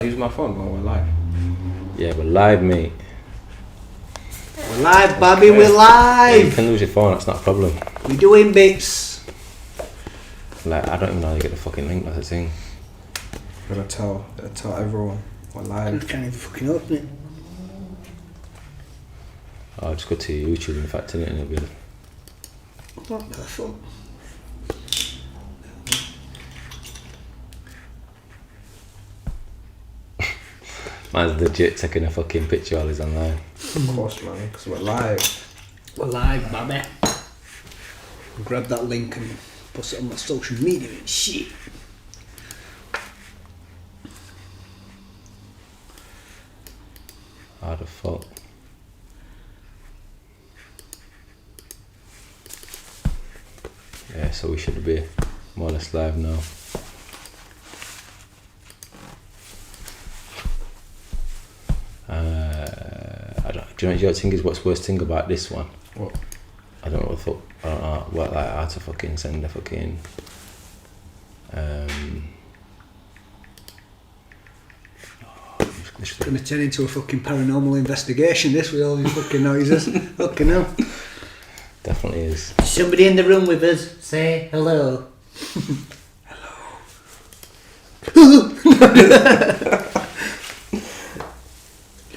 Use my phone while we're live. Yeah, we're live, mate. We're live, Bobby, we're live! Yeah, you can lose your phone, that's not a problem. We're doing bits. Like, I don't even know how you get the fucking link, that's the thing. Gotta tell everyone we're I live. can't even fucking open it. Oh, just go to YouTube, in fact, innit, and it'll be... What the fuck? Man's legit taking a fucking picture while he's online. Of course, man, because we're live. We're live, Bobby. Grab that link and post it on my social media and shit. How the fuck? Yeah, so we should be more or less live now. Do you know what I think is what's worst thing about this one? What? I don't know what the fuck. I don't know what, like, how to fucking send the fucking. It's gonna turn into a fucking paranormal investigation, this, with all these fucking noises. Fucking hell. Definitely is. Somebody in the room with us, say hello.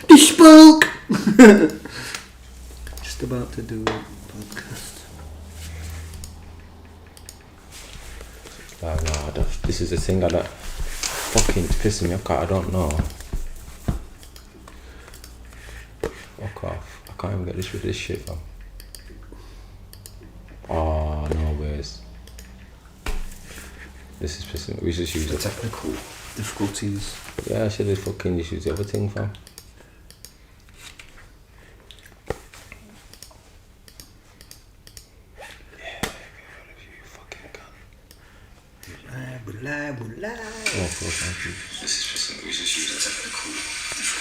He spoke! Just about to do a podcast. No, this is the thing I don't. Fucking, it's pissing me off. I don't know. Fuck off. I can't even get this with this shit, fam. Oh, no ways. This is pissing me. We should use The it. technical difficulties. Yeah, I should have fucking just used the other thing, fam. Oh, thank you.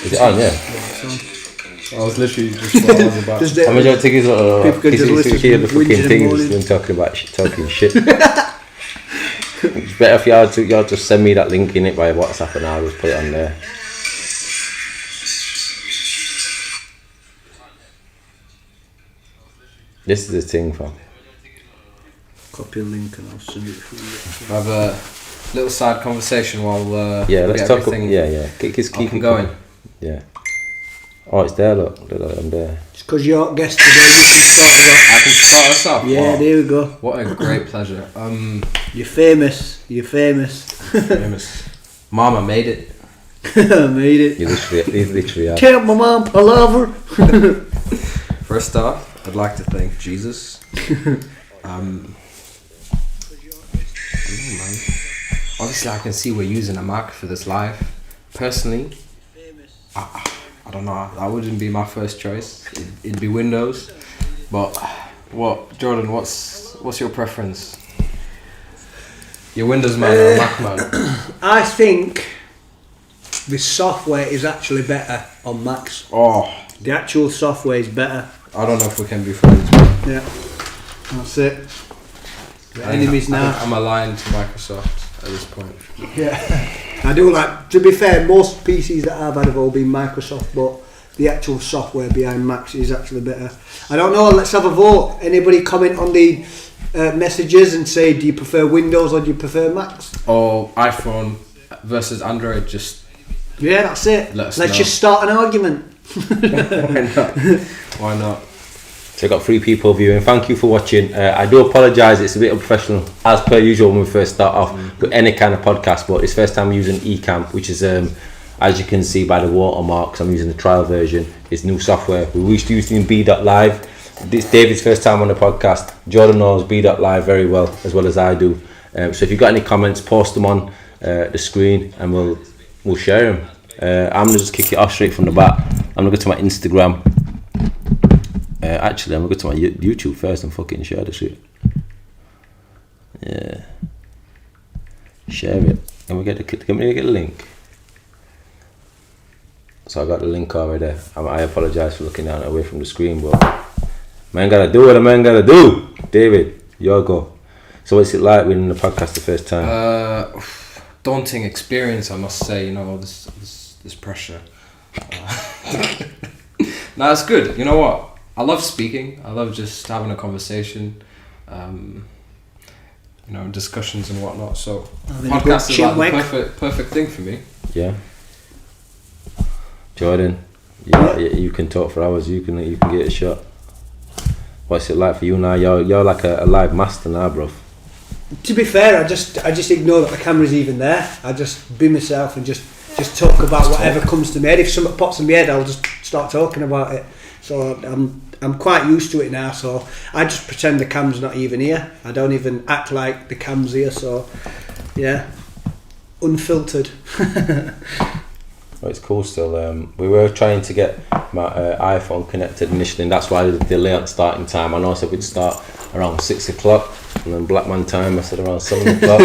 Is it on, yeah? I was literally just what I was about. I mean, I think it's People could just listen hear the to Winds fucking in the thing morning. when talking shit. It's better if y'all just send me that link in it by WhatsApp and I'll just put it on there. This is the thing, fam. Copy a link and I'll send it through. Have a little side conversation while Yeah, we let's get talk. everything Yeah. Keep up going. Yeah. Oh, it's there. Look, I'm there. It's because you're guest today, you can start us off. I can start us off. Yeah, Wow. there we go. What a great pleasure. You're famous. You're famous. Famous. Mama made it. I made it. You literally are. Tell my mom palaver. First off, I'd like to thank Jesus. Man. Obviously, I can see we're using a Mac for this live. Personally, I don't know. That wouldn't be my first choice. It'd be Windows. But what, Jordan? What's your preference? You're Windows man or a Mac man? I think the software is actually better on Macs. Oh, The actual software is better. I don't know if we can be friends. Man. Yeah. That's it. The I think enemies now. I'm aligned to Microsoft at this point. Yeah. I do like, to be fair, most PCs that I've had have all been Microsoft, but the actual software behind Macs is actually better. I don't know, let's have a vote. Anybody comment on the messages and say, do you prefer Windows or do you prefer Macs? Or iPhone versus Android, just Yeah, that's it. Let us Let's know. just start an argument. why not? Why not? So I got 3 people viewing. Thank you for watching. I do apologise. It's a bit unprofessional, as per usual when we first start off with any kind of podcast. But it's first time using Ecamm, which is, as you can see by the watermarks, I'm using the trial version. It's new software. We used to use it in B.Live. This David's first time on the podcast. Jordan knows B.Live very well as I do. So if you've got any comments, post them on the screen, and we'll share them. I'm gonna just kick it off straight from the bat. I'm gonna go to my Instagram. Actually, I'm gonna go to my YouTube first and fucking share the shit. Yeah, share it. Can we get the link? So I got the link already. I apologise for looking down away from the screen, but man gotta do what a man gotta do. David, your go. So what's it like winning the podcast the first time? daunting experience, I must say. You know, this pressure. No, it's good. You know what? I love speaking. I love just having a conversation. You know, discussions and whatnot. So podcast is like the perfect thing for me. Yeah. Jordan, you can talk for hours. You can get a shot. What's it like for you now? You're like a live master now, bro. To be fair, I just ignore that the camera's even there. I just be myself and just talk about whatever comes to my head. If something pops in my head, I'll just start talking about it. So I'm quite used to it now. So I just pretend the cam's not even here. I don't even act like the cam's here. So yeah, unfiltered. Well, it's cool still. We were trying to get my iPhone connected initially, and that's why the delay on starting time. I know I said we'd start around 6 o'clock, and then Blackman time I said around 7 o'clock,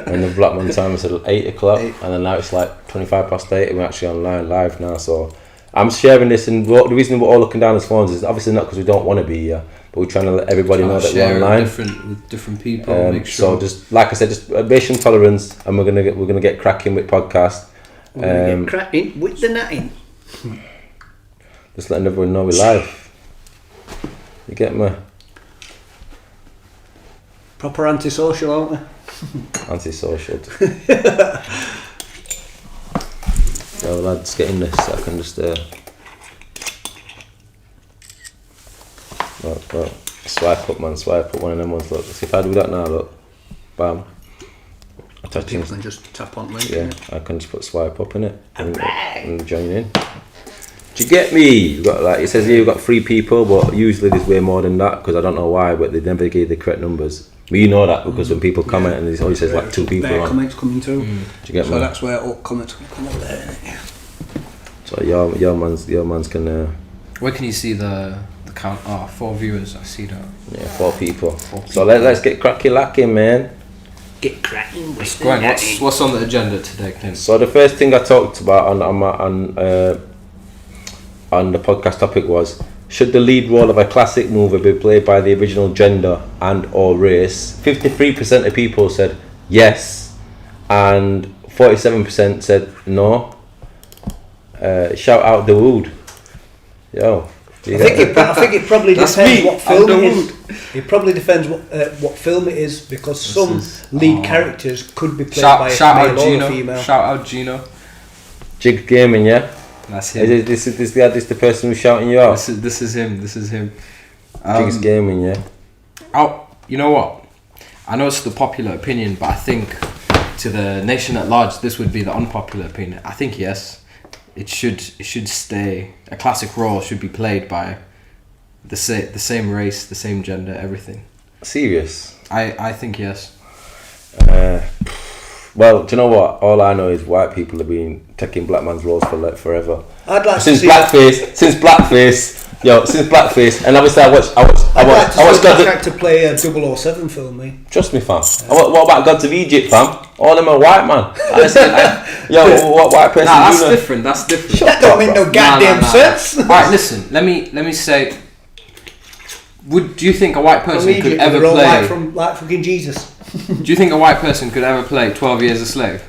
and then Blackman time I said 8 o'clock, and then now it's like 25 past 8, and we're actually online live now. So I'm sharing this, and the reason we're all looking down his phones is obviously not because we don't want to be here, but we're trying to let everybody know that we're online. With different people. Make sure. So just like I said, just patient tolerance, and we're gonna get cracking with podcast. We're gonna get cracking with the natting. Just letting everyone know we're live. You get me? Proper antisocial, aren't we? Antisocial. Yo, lads, get in this. I can just look. Swipe up, man. Swipe up one of them ones. Look, see if I do that now. Look, bam. People can just tap on link. Yeah, I can just put swipe up in it and join in. Do you get me? You've got, like it says here, you've got 3 people, but usually there's way more than that because I don't know why, but they never gave the correct numbers. But you know that because when people comment and it always says like 2 people on. Comments coming too. Do you get me? So that's where all comments can come up there, isn't it? So your man's can. Where can you see the count? 4 viewers. I see that. Yeah, 4 people. So let's get lacking, man. Get cracking. What's on the agenda today, Clint? So the first thing I talked about on the podcast topic was, should the lead role of a classic movie be played by the original gender and or race? 53% of people said yes, and 47% said no. Shout out the wood. Yo. I think it probably depends what film it is. It probably depends what film it is, because some lead characters could be played by a male or a female. Shout out Gino. Jigs Gaming, yeah? That's him. This the person who's shouting you out? This is him. Jigs Gaming, yeah? You know what? I know it's the popular opinion, but I think to the nation at large, this would be the unpopular opinion. I think yes. It should stay. A classic role should be played by the same race, the same gender, everything. Serious? I think yes. Well, do you know what? All I know is white people have been taking black man's roles for like forever. I'd like since to see blackface, and obviously I watched to play a 007 film, mate. Trust me, fam. What about Gods of Egypt, fam? All them are white, man. What white person? Nah, that's different. That's different. That don't make no goddamn sense. Alright, listen. Let me say. Do you think a white person could ever play? From like fucking Jesus. Do you think a white person could ever play 12 Years a Slave?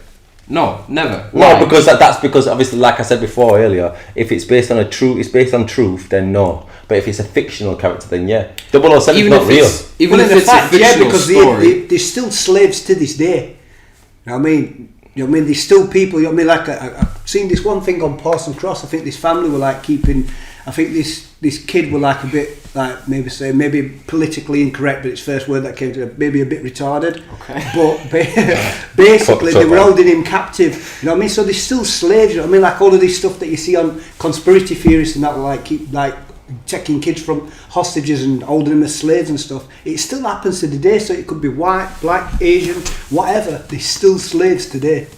No, never. Why? No, because that's because obviously, like I said before earlier, if it's based on truth, then no. But if it's a fictional character, then yeah. 007 is not real. Even if it's a fictional story, they're still slaves to this day. You know what I mean? There's still people. You know what I mean? Like I've seen this one thing on Parson Cross. I think this family were like keeping. I think this kid were like a bit like maybe politically incorrect, but its first word that came to it, maybe a bit retarded. Okay. But basically they were holding him captive. You know what I mean? So they're still slaves. You know what I mean? Like all of this stuff that you see on conspiracy theorists and that, like keep like taking kids from hostages and holding them as slaves and stuff. It still happens to today. So it could be white, black, Asian, whatever. They're still slaves today.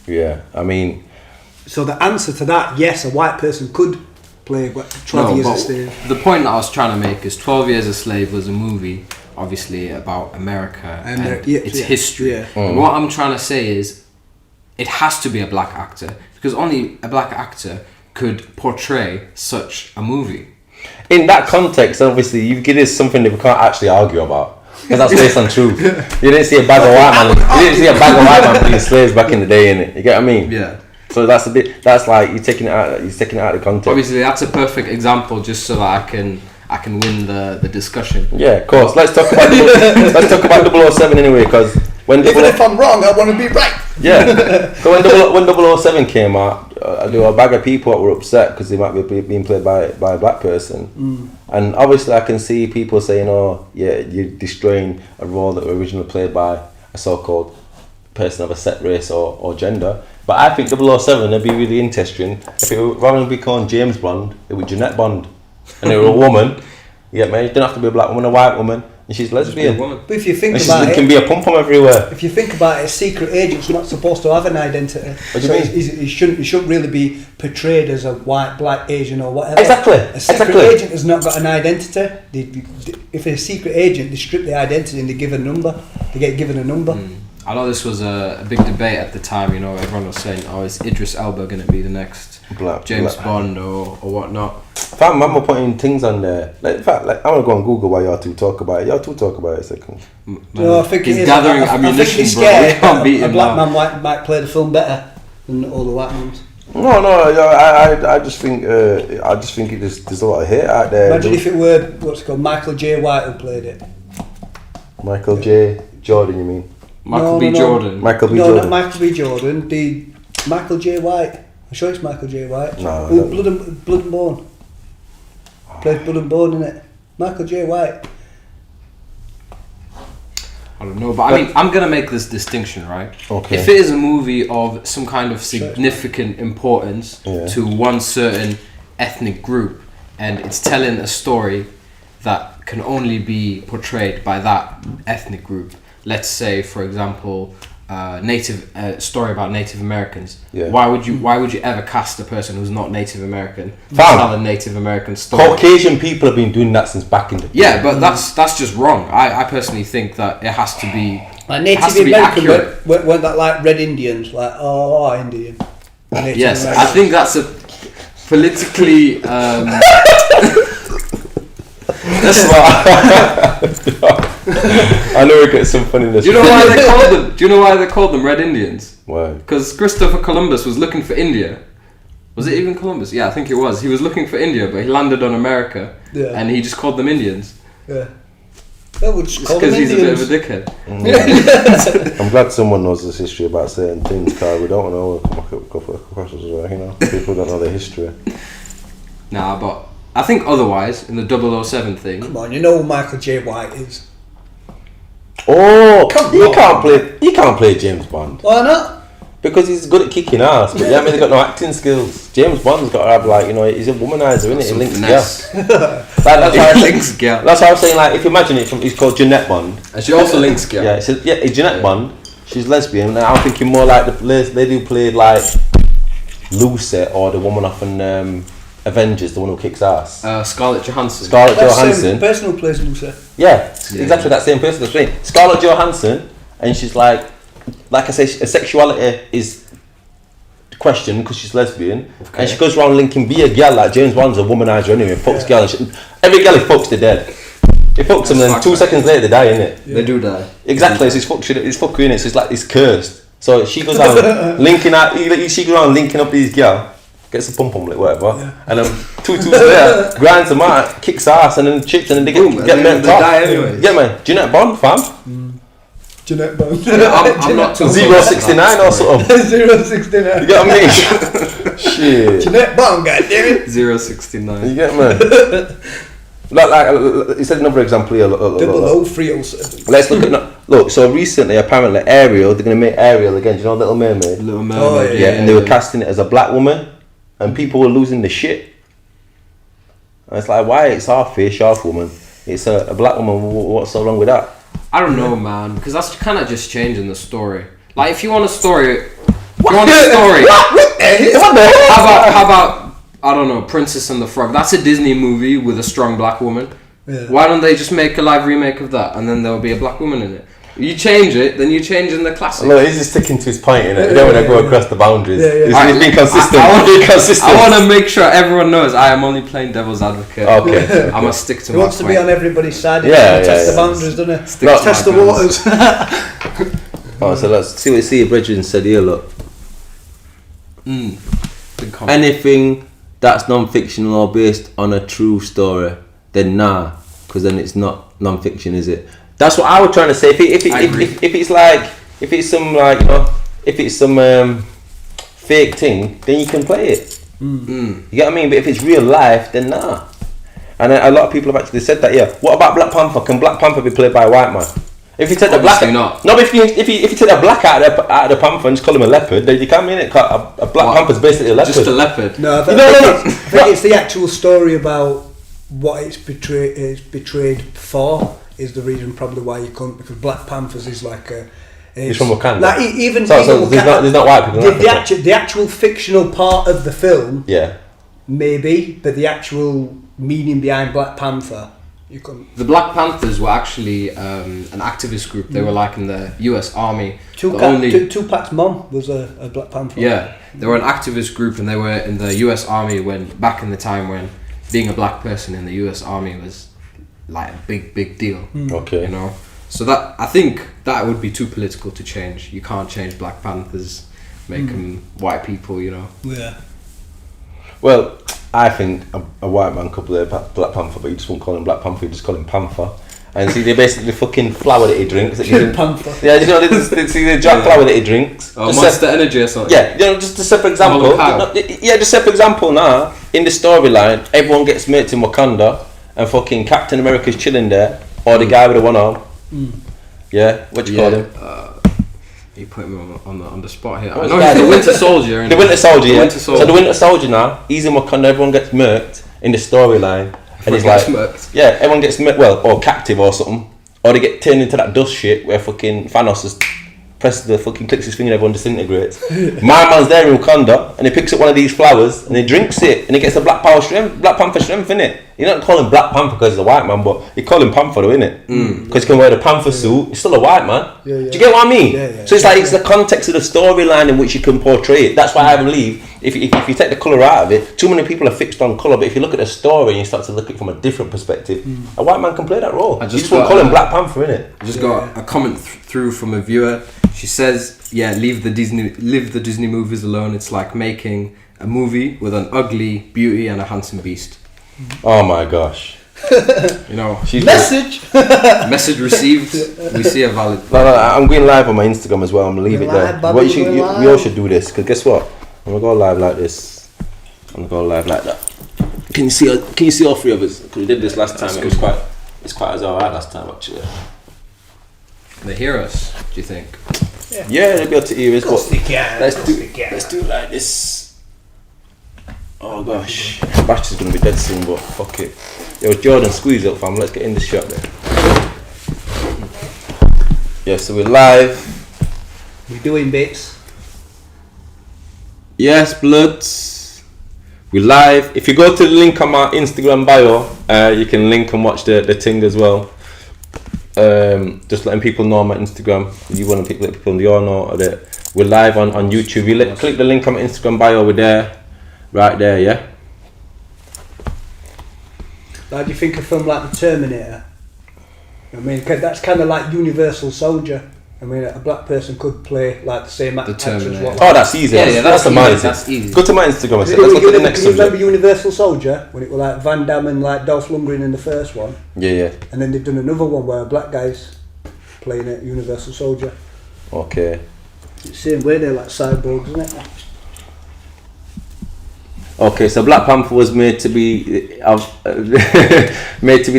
Yeah, I mean. So the answer to that, yes, a white person could play 12 Years a Slave. The point that I was trying to make is 12 Years a Slave was a movie, obviously, about America and its history. Yeah. And what I'm trying to say is, it has to be a black actor, because only a black actor could portray such a movie. In that context, obviously, you've given us something that we can't actually argue about. Because that's based on truth. You didn't see a bag of white man. You didn't see a bag of white man being slaves back in the day, innit? You get what I mean? Yeah. So that's a bit. That's like you're taking it out. You're taking it out of context. Obviously, that's a perfect example, just so that I can win the discussion. Yeah, of course. Let's talk about 007 anyway, because when Even if I'm wrong, I want to be right. Yeah. So when 007 came out, there were a bag of people that were upset because they might be being played by a black person. And obviously, I can see people saying, "Oh, yeah, you're destroying a role that was originally played by a so-called person of a set race or gender." But I think 007 would be really interesting if it were, rather than be called James Bond, it would Jeanette Bond, and it were a woman. Yeah, man, it don't have to be a black woman, a white woman, and she's lesbian. But if you think and about it, can be a pom pom everywhere. If you think about it, a secret agent's not supposed to have an identity. What do you mean? He shouldn't really be portrayed as a white, black, Asian, or whatever. Exactly. A secret agent has not got an identity. If a secret agent, they strip the identity and they give a number. They get given a number. I know this was a big debate at the time. You know, everyone was saying, "Oh, is Idris Elba going to be the next James Bond or whatnot?" Fam, man, we're putting things on there. Like, in fact, like, I want to go on Google while y'all two talk about it. Y'all two talk about it a second. No, I think he's gathering ammunition, bro. We can't beat him. A black man might play the film better than all the white ones. No, I just think there's a lot of hate out there. Imagine if it were what's it called Michael J. White who played it. Michael J. Jordan, you mean? Michael B. Jordan. Michael B. No, Jordan. not Michael B. Jordan. The Michael J. White. I'm sure it's Michael J. White. No, Blood and Bone. Played Blood and Bone in it. Michael J. White. I don't know, but I mean, I'm gonna make this distinction, right? Okay. If it is a movie of some kind of significant importance to one certain ethnic group, and it's telling a story that can only be portrayed by that ethnic group. Let's say, for example, story about Native Americans. Yeah. Why would you ever cast a person who's not Native American to Fam, tell a Native American story? Caucasian people have been doing that since back in the day. Yeah, but that's just wrong. I personally think that it has to be Like Native American weren't that like Red Indians? Like Indian. Native yes, American. I think that's a politically. That's why. I know we get some funniness. Do you know why they called them Red Indians? Why? Because Christopher Columbus was looking for India. Was it even Columbus? Yeah, I think it was. He was looking for India, but he landed on America, and he just called them Indians. Yeah. Well, we'll just call them Because he's a bit Indians. of a dickhead. I'm glad someone knows this history about certain things, because we don't know questions, you know. People don't know their history. Nah, but I think otherwise, in the 007 thing... Come on, you know who Michael J. White is. Oh, you can't play James Bond. Why not? Because he's good at kicking ass, but he's got no acting skills. James Bond's got to have, like, you know, he's a womanizer, isn't it? He links gas. That's why I was saying, like, if you imagine it, he's called Jeanette Bond. And she also links girl. Yeah, it's Jeanette Bond. She's lesbian. And I'm thinking more like the lady who played, like, Lucy, or the woman off in Avengers, the one who kicks ass. Scarlett Johansson. The person who plays Lucy. Yeah, exactly that same person. That's right. Scarlett Johansson, and she's like I say, her sexuality is questioned because she's lesbian, and she goes around linking be a girl. Like James Bond's a womanizer anyway, fucks girl. Every girl he fucks, they're dead. He fucks them, then 2 seconds later they die, innit? Yeah. They do die. Exactly, it's fucking in it. So it's like it's cursed. So she goes around linking out. She goes around linking up these girl. Gets a pump like whatever, and then 2 later, grinds them out, kicks ass, and then chips, and then they get met top. Die anyway. Yeah, man. Jeanette Bond, fam. Jeanette Bond. I'm not too 069 or something. 069. You get what I mean? Shit. Jeanette Bond, goddammit. 069. You get me? Like, you said another example here. 00307. Let's look at look. So recently, apparently, Ariel, they're gonna make Ariel again. Do you know Little Mermaid? Little Mermaid. Oh, Yeah, and they were casting it as a black woman, and people were losing the shit. And it's like, why? It's half fish, half woman. It's a black woman. What's so wrong with that? I don't know, man, because that's kind of just changing the story. Like, if you want a story, how about I don't know, Princess and the Frog? That's a Disney movie with a strong black woman. Yeah. Why don't they just make a live remake of that, and then there'll be a black woman in it? You change it, then you're changing the classic. Look, he's just sticking to his point, innit? He don't want to go across the boundaries. He's being consistent. I want to make sure everyone knows I am only playing devil's advocate. Okay. I must stick to He my wants to point. be on everybody's side. Test the boundaries, doesn't he? Test the waters. Oh, so let's see what Sea Bridgman said here, look. Anything that's non-fictional or based on a true story, then nah, because then it's not non-fiction, is it? That's what I was trying to say. If it's some fake thing, then you can play it. You get what I mean? But if it's real life, then nah. And a lot of people have actually said that. Yeah. What about Black Panther? Can Black Panther be played by a white man? If you take the black, not. No, but if you take the black out of the panther and just call him a leopard, then you can't mean it. A black panther's basically a leopard. Just a leopard. No, I think it's the actual story about what it's betrayed for is the reason probably why you couldn't, because Black Panthers is like a. He's from Wakanda. Like even so there's not white people. The actual fictional part of the film. Yeah. Maybe, but the actual meaning behind Black Panther. The Black Panthers were actually an activist group. They were like in the US Army. Tupac's mom was a Black Panther. Yeah, they were an activist group, and they were in the US Army back in the time when being a black person in the US Army was like a big deal. Okay. You know, so that I think that would be too political to change. You can't change Black Panthers, make them white people. You know. Yeah. Well, I think a white man could play Black Panther, but you just won't call him Black Panther, you just call him Panther. And see, they basically fucking flower that he drinks. Panther. Yeah, you know, they drink flower that he drinks. Oh, Monster Energy or something. Yeah, you know, just to say for example. Just say for example now, in the storyline, everyone gets mates in Wakanda, and fucking Captain America's chilling there, or the guy with the one arm. Yeah, what do you call him? You put me on the spot here. I know he's the Winter Soldier. The Winter Soldier, yeah. So the Winter Soldier now, he's in Wakanda, everyone gets murked in the storyline. And he's like, yeah, everyone gets murked, or captive or something. Or they get turned into that dust shit where fucking Thanos just presses the fucking clicks his finger and everyone disintegrates. My man's there in Wakanda and he picks up one of these flowers and he drinks it and he gets the Black Panther strength in it. You don't call him Black Panther because he's a white man, but you call him Panther though, innit? Because he can wear the Panther suit, he's still a white man. Do you get what I mean? So it's like it's the context of the storyline in which you can portray it. That's why I believe if you take the colour out of it, too many people are fixed on colour, but if you look at the story and you start to look at it from a different perspective, a white man can play that role. You just won't call him Black Panther, innit? I just got a comment through from a viewer. She says, yeah, leave the Disney movies alone. It's like making a movie with an ugly beauty and a handsome beast. Oh my gosh. You know, message received. We see a valid. No, I'm going live on my Instagram as well. I'm gonna leave it there. We all should do this, because guess what? I'm gonna go live like this. I'm gonna go live like that. Can you see all three of us? Because we did this last time. It's quite as alright last time actually. They hear us, do you think? Yeah, they'll be able to hear us. Let's do it like this. Oh gosh, Bash is gonna be dead soon, but fuck it. Yo, Jordan, squeeze up, fam. Let's get in the shot there. Yeah, so we're live. We're doing bits. Yes, bloods. We're live. If you go to the link on my Instagram bio, you can link and watch the thing as well. Just letting people know on my Instagram. You want to let people know that we're live on YouTube. You click the link on my Instagram bio. We're there, right there. Yeah. Like, do you think a film like The Terminator? I mean, that's kind of like Universal Soldier. I mean, a black person could play like the same actor as what. Oh, that's easy. Yeah, that's amazing. That's easy. Go to my Instagram. Let's go to the next subject. You remember Universal Soldier when it was like Van Damme and like Dolph Lundgren in the first one? Yeah. And then they've done another one where a black guy's playing it, Universal Soldier. Okay. It's the same way, they're like cyborgs, isn't it? Okay, so Black Panther was made to be the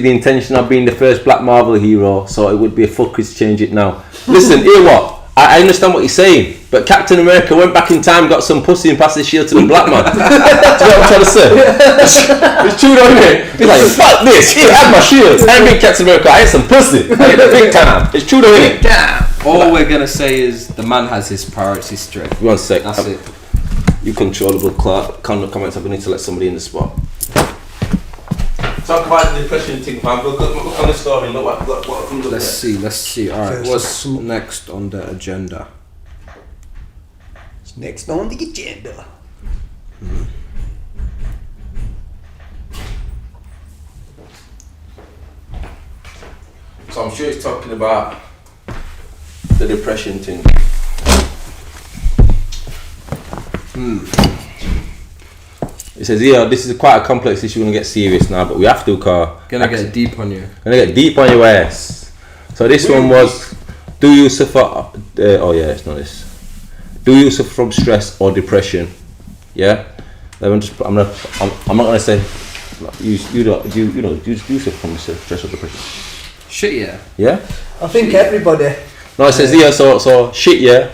intention of being the first black Marvel hero, so it would be a fuckers to change it now. Listen, hear what? I understand what you're saying, but Captain America went back in time, got some pussy and passed his shield to the black man. Do you know what I'm trying to say? It's true, don't it? He's like, fuck this, he had my shield. I ain't Captain America, I had some pussy. Big time. It's true, don't it? Damn. All we're gonna say is the man has his priorities straight. One sec. That's it. You controllable comments. I need to let somebody in the spot. Talk about the depression thing, man. Look on the story. Look what comes up. Let's see. All right, what's next on the agenda? Next on the agenda. So I'm sure he's talking about the depression thing. It says, yeah, this is quite a complex issue. We're gonna get serious now, but we have to, Gonna get deep on you. Gonna get deep on your ass. So this one was, do you suffer? It's not this. Do you suffer from stress or depression? Yeah. I'm not gonna say you suffer from stress or depression. Shit, yeah. Yeah. I think everybody. No, it says here. So shit, yeah.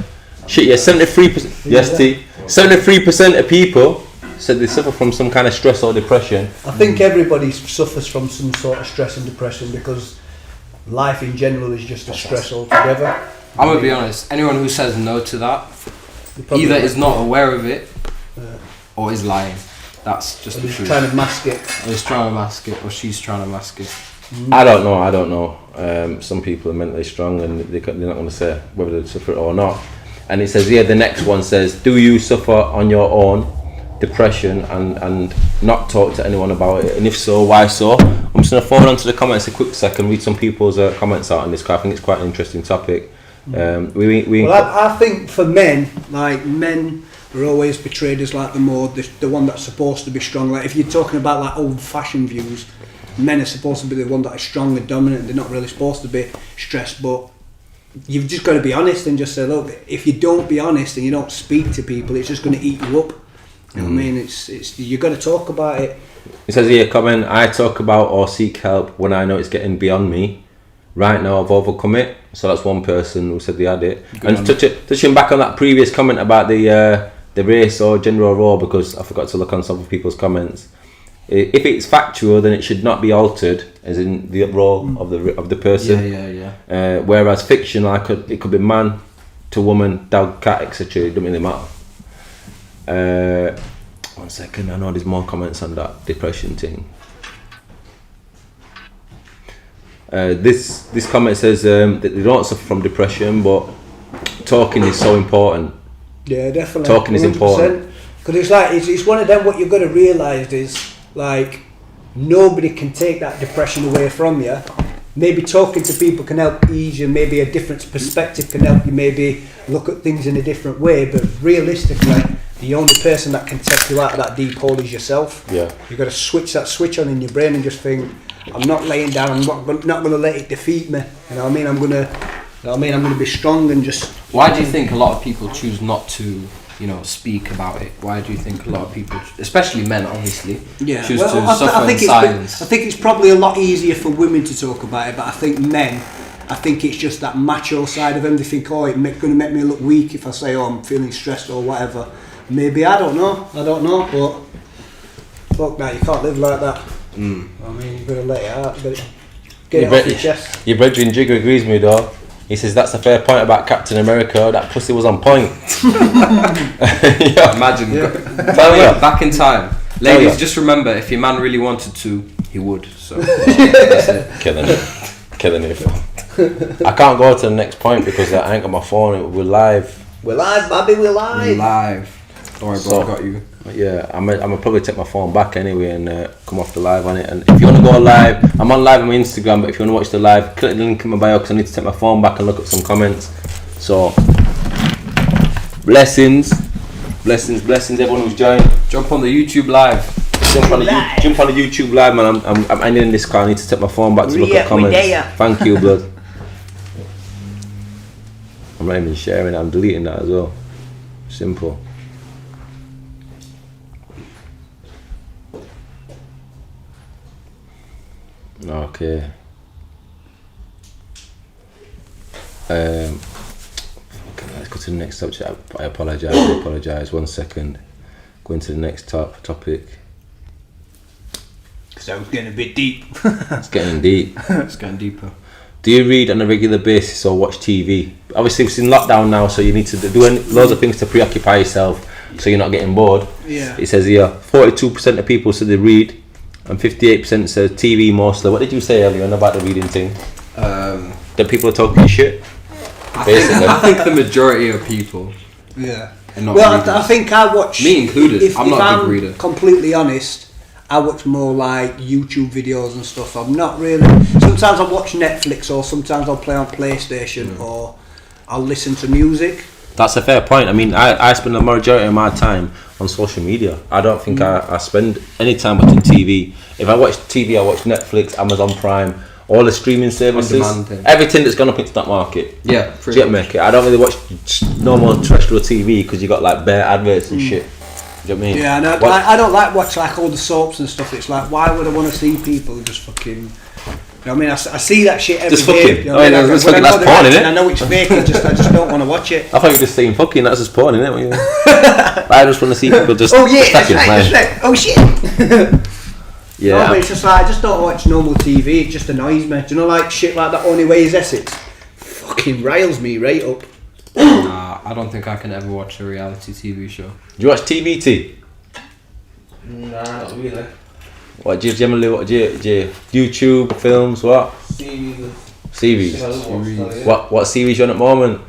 73%. Yes, T. 73% of people said they suffer from some kind of stress or depression. I think everybody suffers from some sort of stress and depression because life in general is just a stress altogether. I'm gonna be honest. Anyone who says no to that either is not aware of it or is lying. That's just the truth. Trying to mask it. Or he's trying to mask it, or she's trying to mask it. I don't know. Some people are mentally strong and they're not going to say whether they suffer it or not. And it says here, the next one says, do you suffer on your own depression and not talk to anyone about it? And if so, why so? I'm just going to forward onto the comments a quick second, read some people's comments out on this, because I think it's quite an interesting topic. I think for men, like men are always portrayed as like the one that's supposed to be strong. Like if you're talking about like old-fashioned views, men are supposed to be the one that is strong and dominant. They're not really supposed to be stressed, but you've just got to be honest and just say, look, if you don't be honest and you don't speak to people, it's just going to eat you up. You know what I mean? It's you've got to talk about it. It says here, comment, I talk about or seek help when I know it's getting beyond me. Right now I've overcome it. So that's one person who said they had it. And touching back on that previous comment about the race or gender or role, because I forgot to look on some of people's comments. If it's factual, then it should not be altered, as in the role of the person. Yeah. Whereas fiction, it could be man to woman, dog, cat, etc. It doesn't really matter. 1 second, I know there's more comments on that depression thing. This comment says that they don't suffer from depression, but talking is so important. Yeah, definitely. Talking is important. Because it's like it's one of them. What you've got to realise is, like, nobody can take that depression away from you. Maybe talking to people can help ease you, maybe a different perspective can help you maybe look at things in a different way, but realistically the only person that can take you out of that deep hole is yourself. Yeah. You've got to switch that switch on in your brain and just think, I'm not laying down, I'm not going to let it defeat me. You know what I mean? I'm going to be strong and just... Why do you think a lot of people choose not to, speak about it? Why do you think a lot of people, especially men, obviously, choose to suffer in silence? I think it's probably a lot easier for women to talk about it, but I think men, it's just that macho side of them. They think, it's going to make me look weak if I say, I'm feeling stressed or whatever. Maybe, I don't know, but fuck that, you can't live like that. I mean, you've got to let it out, get it off your chest. Your brethren Jigger agrees with me though. He says that's a fair point about Captain America. That pussy was on point. Imagine. Back in time. Ladies, just remember, if your man really wanted to, he would. So that's it. Killing it. I can't go to the next point because I ain't got my phone. We're live. We're live, baby. We're live. Don't worry, bro. I got you. Yeah, I'm gonna probably take my phone back anyway and come off the live on it. And if you want to go live, I'm on live on my Instagram, but if you want to watch the live, click the link in my bio because I need to take my phone back and look at some comments. So, blessings, everyone who's joined. Jump on the YouTube live. Jump on the YouTube live, man. I'm ending this car. I need to take my phone back to look at comments. Thank you, blood. I'm not even sharing it. I'm deleting that as well. Simple. Okay. Let's go to the next subject. I apologise. 1 second. Going to the next topic. So it's getting a bit deep. It's getting deep. It's getting deeper. Do you read on a regular basis or watch TV? Obviously, it's in lockdown now, so you need to do loads of things to preoccupy yourself, so you're not getting bored. Yeah. It says here, 42% of people said they read, And 58% says TV mostly. What did you say earlier on about the reading thing? That people are talking shit? I think the majority of people. Yeah. Well, I think I watch. Me included. I'm not a big reader. Completely honest, I watch more like YouTube videos and stuff. I'm not really. Sometimes I'll watch Netflix, or sometimes I'll play on PlayStation, or I'll listen to music. That's a fair point. I mean, I spend the majority of my time on social media. I don't think I spend any time watching TV. If I watch TV, I watch Netflix, Amazon Prime, all the streaming services, everything that's gone up into that market. Yeah, I don't really watch normal terrestrial TV because you got like bare adverts and shit. Do you know what I mean? Yeah, and I don't like watch like all the soaps and stuff. It's like, why would I want to see people just fucking? You know what I mean? I see that shit every just day. Fucking. You know That's porn, innit? I know it's fake. I just don't want to watch it. I thought you were just saying fucking. That's just porn, innit? I just want to see people just. Oh yeah, that's right. Oh shit. Yeah. No, but it's just like, I just don't watch normal TV. It just annoys me. Do you know, like shit like that? Only Way is Essex. Fucking riles me right up. Nah, I don't think I can ever watch a reality TV show. Do you watch TVT? Nah, not really. What do you generally? What do you YouTube films? What? Series. What series you on at the moment?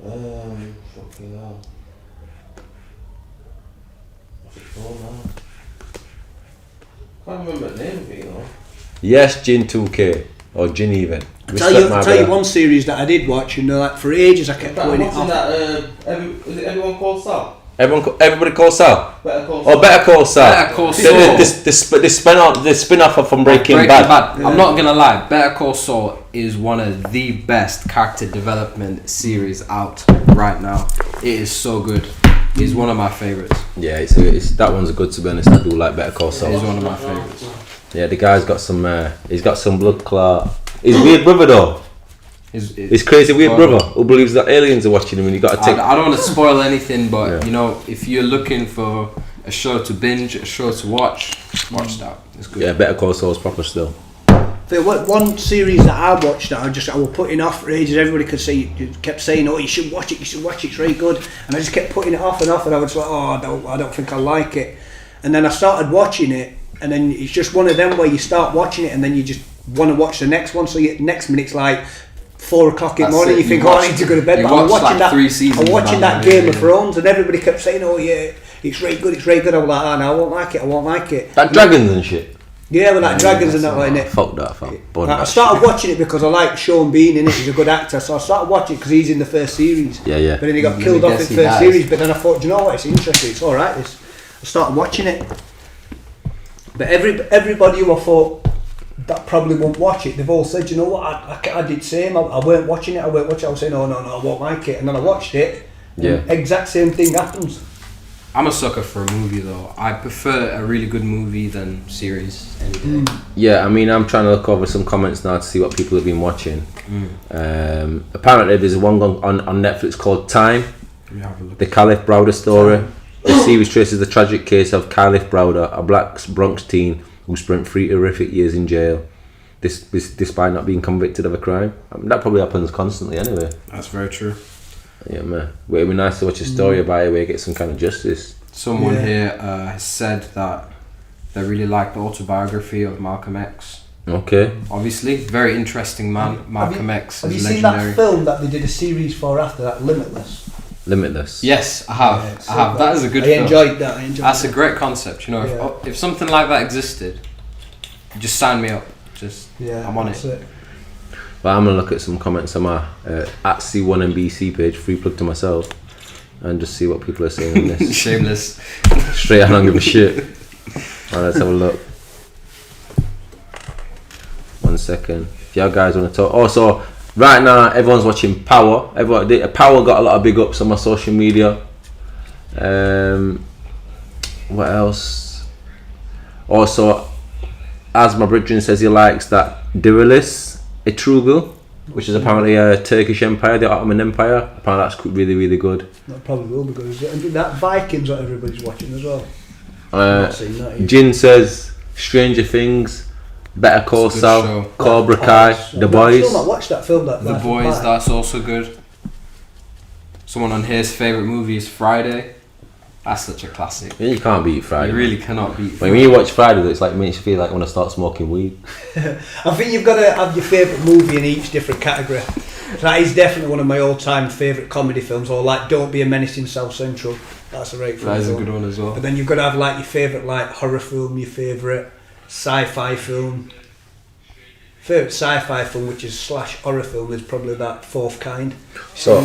Fucking hell. What's it called now? Can't remember the name of it, you know. Yes, Gin 2K or Gin even. I'll tell you one series that I did watch. You know, like for ages I kept putting it off. Is it Everyone Called Sal? Everybody Call Sal. Better Call Saul. Better Call Saul. Better Call Saul. The spin-off from Breaking Bad. Yeah. I'm not gonna lie. Better Call Saul is one of the best character development series out right now. It is so good. It's one of my favorites. Yeah, it's that one's good, to be honest. I do like Better Call Saul. It's one of my favorites. Yeah, the guy's got some. He's got some blood clot. His weird brother though. His crazy weird brother who believes that aliens are watching him, and you got to take. I don't want to spoil anything, but you know, if you're looking for a show to binge, a show to watch that. It's good. Yeah, Better Call Saul's proper still. One series that I watched that I was putting off for ages. Everybody kept saying, "Oh, you should watch it. You should watch it. It's very good." And I just kept putting it off, and I was like, "Oh, I don't think I like it." And then I started watching it, and then it's just one of them where you start watching it, and then you just want to watch the next one. So next minute's like 4 o'clock in the morning. You think, I need to go to bed. But I'm watching I'm watching that Game of Thrones, and everybody kept saying, "Oh yeah, it's very good. It's very good." I was like, "Oh no, I won't like it. That dragons and shit. Yeah, with like dragons and that like it. Fuck that, fam. I started watching it because I like Sean Bean in it. He's a good actor, so I started watching it because he's in the first series. Yeah. But then he got killed off in the first series. But then I thought, do you know what? It's interesting. It's all right. I started watching it. But everybody who I thought that probably won't watch it, they've all said, you know what? I did same. I weren't watching it. I was saying, no, I won't like it. And then I watched it. Yeah. Exact same thing happens. I'm a sucker for a movie though. I prefer a really good movie than series any day. Yeah, I mean, I'm trying to look over some comments now to see what people have been watching. Apparently, there's one on Netflix called Time, the Khalif Browder story. The series traces the tragic case of Khalif Browder, a black Bronx teen who spent 3 horrific years in jail, despite not being convicted of a crime. I mean, that probably happens constantly anyway. That's very true. Yeah, man. Well, it'd be nice to watch a story about it where you get some kind of justice. Someone here has said that they really like the autobiography of Malcolm X. Okay. Obviously, very interesting man. Malcolm X Have is you seen legendary. that film that they did a series for after that, Limitless? Yes, I have. Yeah, I have. That is a good I film. enjoyed that. That's a great concept. You know, if something like that existed, just sign me up. I'm on it. But I'm gonna look at some comments on my at C1MBC page, free plug to myself, and just see what people are saying on this. Shameless. Straight, I don't give a shit. Alright, let's have a look. 1 second. If y'all guys want to talk. Also, right now everyone's watching Power. Power got a lot of big ups on my social media. What else? Also, as my brethren says, he likes that Dirilis Etrugil, which is apparently a Turkish empire, the Ottoman Empire. Apparently that's really, really good. That probably will be good. Is it? And that Vikings what everybody's watching as well. Jin says Stranger Things, Better Call Saul, Cobra Kai, The Boys. I've still not watched that film. The Boys, that's also good. Someone on here's favourite movie is Friday. That's such a classic. Yeah, you can't beat Friday. You really cannot beat When you watch Friday, it's like makes you feel like I want to start smoking weed. I think you've got to have your favourite movie in each different category. That is definitely one of my all-time favourite comedy films, or like Don't Be a Menace in South Central. That's a right film. That is a good one as well. But then you've got to have like your favourite like horror film, your favourite sci-fi film. Favourite sci-fi film, which is / horror film, is probably that Fourth Kind. So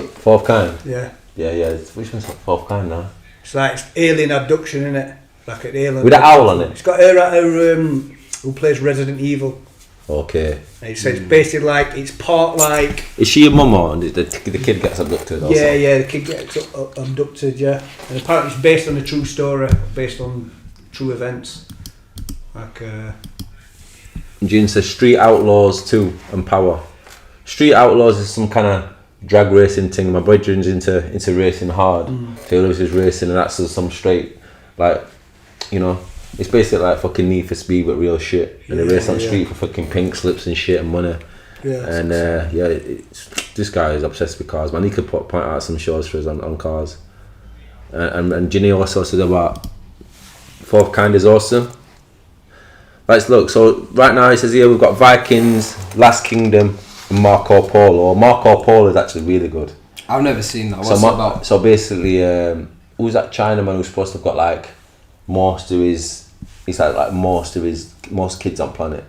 Fourth Kind. Yeah. Yeah. Which one's Fourth Kind now? It's like alien abduction, isn't it? Like an alien. With an owl on it. It's got her who plays Resident Evil. Okay. And it's basically like it's part like. Is she a mum or the kid gets abducted? Or Yeah, the kid gets abducted. Yeah, and apparently it's based on a true story, based on true events. Like. June says Street Outlaws 2 and Power. Street Outlaws is some kind of drag racing thing. My brother's into racing hard. So he loves his racing, and that's some straight, like, you know, it's basically like fucking Need for Speed but real shit. And they race on the street for fucking pink slips and shit and money. Yeah. And this guy is obsessed with cars, man. He could point out some shows for us on cars. And Ginny also said about Fourth Kind is awesome. Let's look. So right now it says here we've got Vikings, Last Kingdom, and Marco Polo. Marco Polo is actually really good. I've never seen that. What's it about? So basically, who's that Chinaman who's supposed to have got like most kids on planet?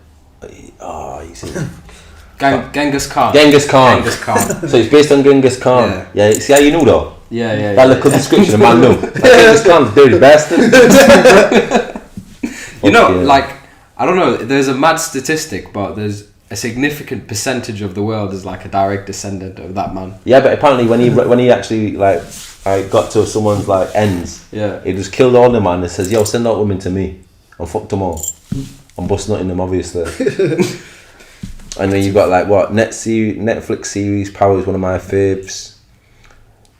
Genghis Khan. Genghis Khan. So it's based on Genghis Khan. Yeah. See how you know though? Yeah. That little description, a man knew. Like, Genghis Khan's dirty bastard. You know, like, I don't know, there's a mad statistic, but there's a significant percentage of the world is like a direct descendant of that man. Yeah, but apparently when he actually like got to someone's like ends, he just killed all the man and says, yo, send out women to me and fucked them all. I'm busting nutting them obviously. And then you've got like what Netflix series Power is one of my faves.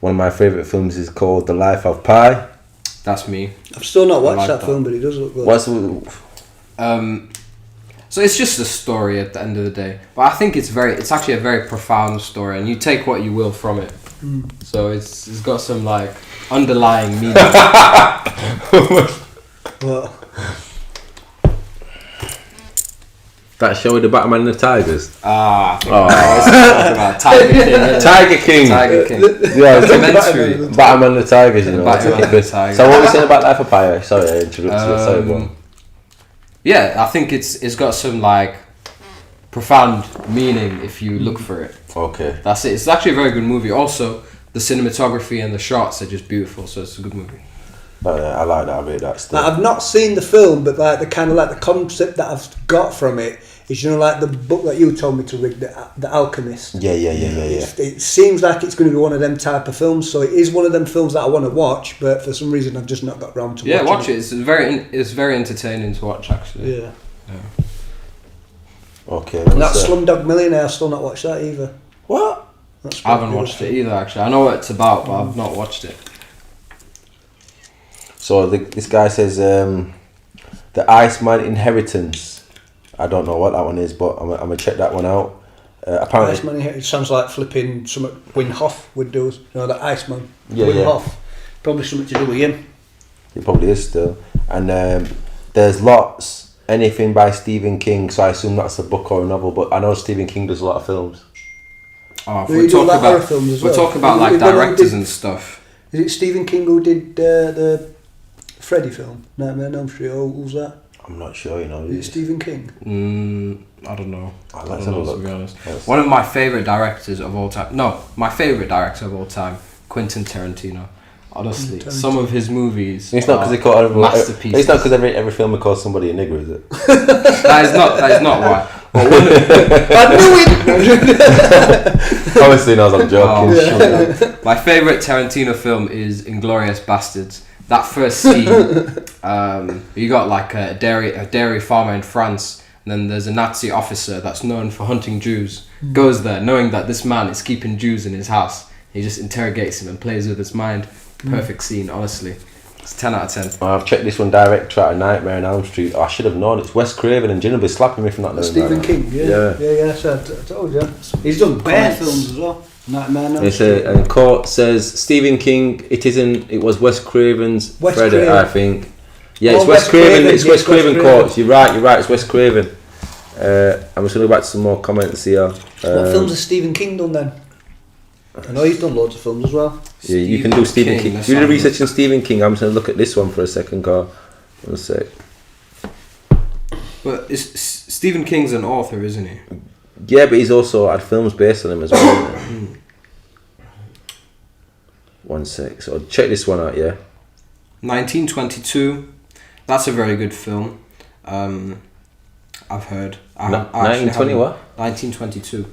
One of my favourite films is called The Life of Pi. That's me. I've still not watched that film, but it does look good. So it's just a story at the end of the day, but I think it's actually a very profound story, and you take what you will from it. So it's got some like underlying meaning. What? That show with the Batman and the Tigers. I think about Tiger King. Tiger King. Yeah, documentary. Batman and the Tigers, you know. Batman and the Tigers. So what were you saying about Life of Pi? Sorry, I interrupted you. Sorry, go on. Yeah, I think it's got some like profound meaning if you look for it. Okay. That's it. It's actually a very good movie. Also, the cinematography and the shots are just beautiful, so it's a good movie. I like that. I rate that still. I've not seen the film, but like the kind of like the concept that I've got from it is, you know, like the book that you told me to read, the Alchemist. Yeah. It seems like it's going to be one of them type of films, so it is one of them films that I want to watch, but for some reason I've just not got round to watching it. Yeah, watch it. It's very entertaining to watch, actually. Yeah. Okay. And that Slumdog Millionaire, I've still not watched that either. What? I haven't watched it either, actually. I know what it's about, but I've not watched it. So this guy says the Iceman Inheritance. I don't know what that one is, but I'm gonna check that one out. Apparently, Iceman Inheritance sounds like flipping something Wim Hof would do. You know, that Iceman. Yeah, Wim Hof. Probably something to do with him. It probably is still. And there's lots. Anything by Stephen King, so I assume that's a book or a novel. But I know Stephen King does a lot of films. Oh, we're talking about like directors and stuff. Is it Stephen King who did the Freddy film, Nightmare on Elm Street, or who's that? I'm not sure, you know. Is it Stephen King? I don't know. Let's have a look. To be honest. One of my favourite directors of all time. No, my favourite director of all time, Quentin Tarantino. Honestly, some of his movies. It's not because they call masterpieces. It's not because every film calls somebody a nigger, is it? That is not why. I knew it. Obviously, no, I'm joking. My favourite Tarantino film is Inglourious Bastards. That first scene, you got like a dairy farmer in France, and then there's a Nazi officer that's known for hunting Jews. Goes there knowing that this man is keeping Jews in his house. He just interrogates him and plays with his mind. Perfect scene, honestly. It's 10 out of 10. I've checked this one direct out of Nightmare on Elm Street. I should have known. It's Wes Craven, and Jin will be slapping me for not knowing Stephen King, yeah. So I told you. He's done Bear films as well. Nightmare on Elm It's Street. and court says Stephen King. It isn't. It was Wes Craven's Wes Predator, Craven. I think. Yeah, Oh, it's Wes Wes Craven. Craven, It's yes, Wes Craven Wes courts. You're right. It's Wes Craven. I'm just gonna go back to some more comments here. What films has Stephen King done then? I know he's done loads of films as well. Yeah, you can do Stephen King. let's Do the have a research on Stephen King. I'm just gonna look at this one for a second, Carl. 1 sec. But Stephen King's an author, isn't he? Yeah, but he's also had films based on him as well. 1 sec. So check this one out. Yeah. 1922. That's a very good film. I've heard. I actually 1920 haven't- what? 1922.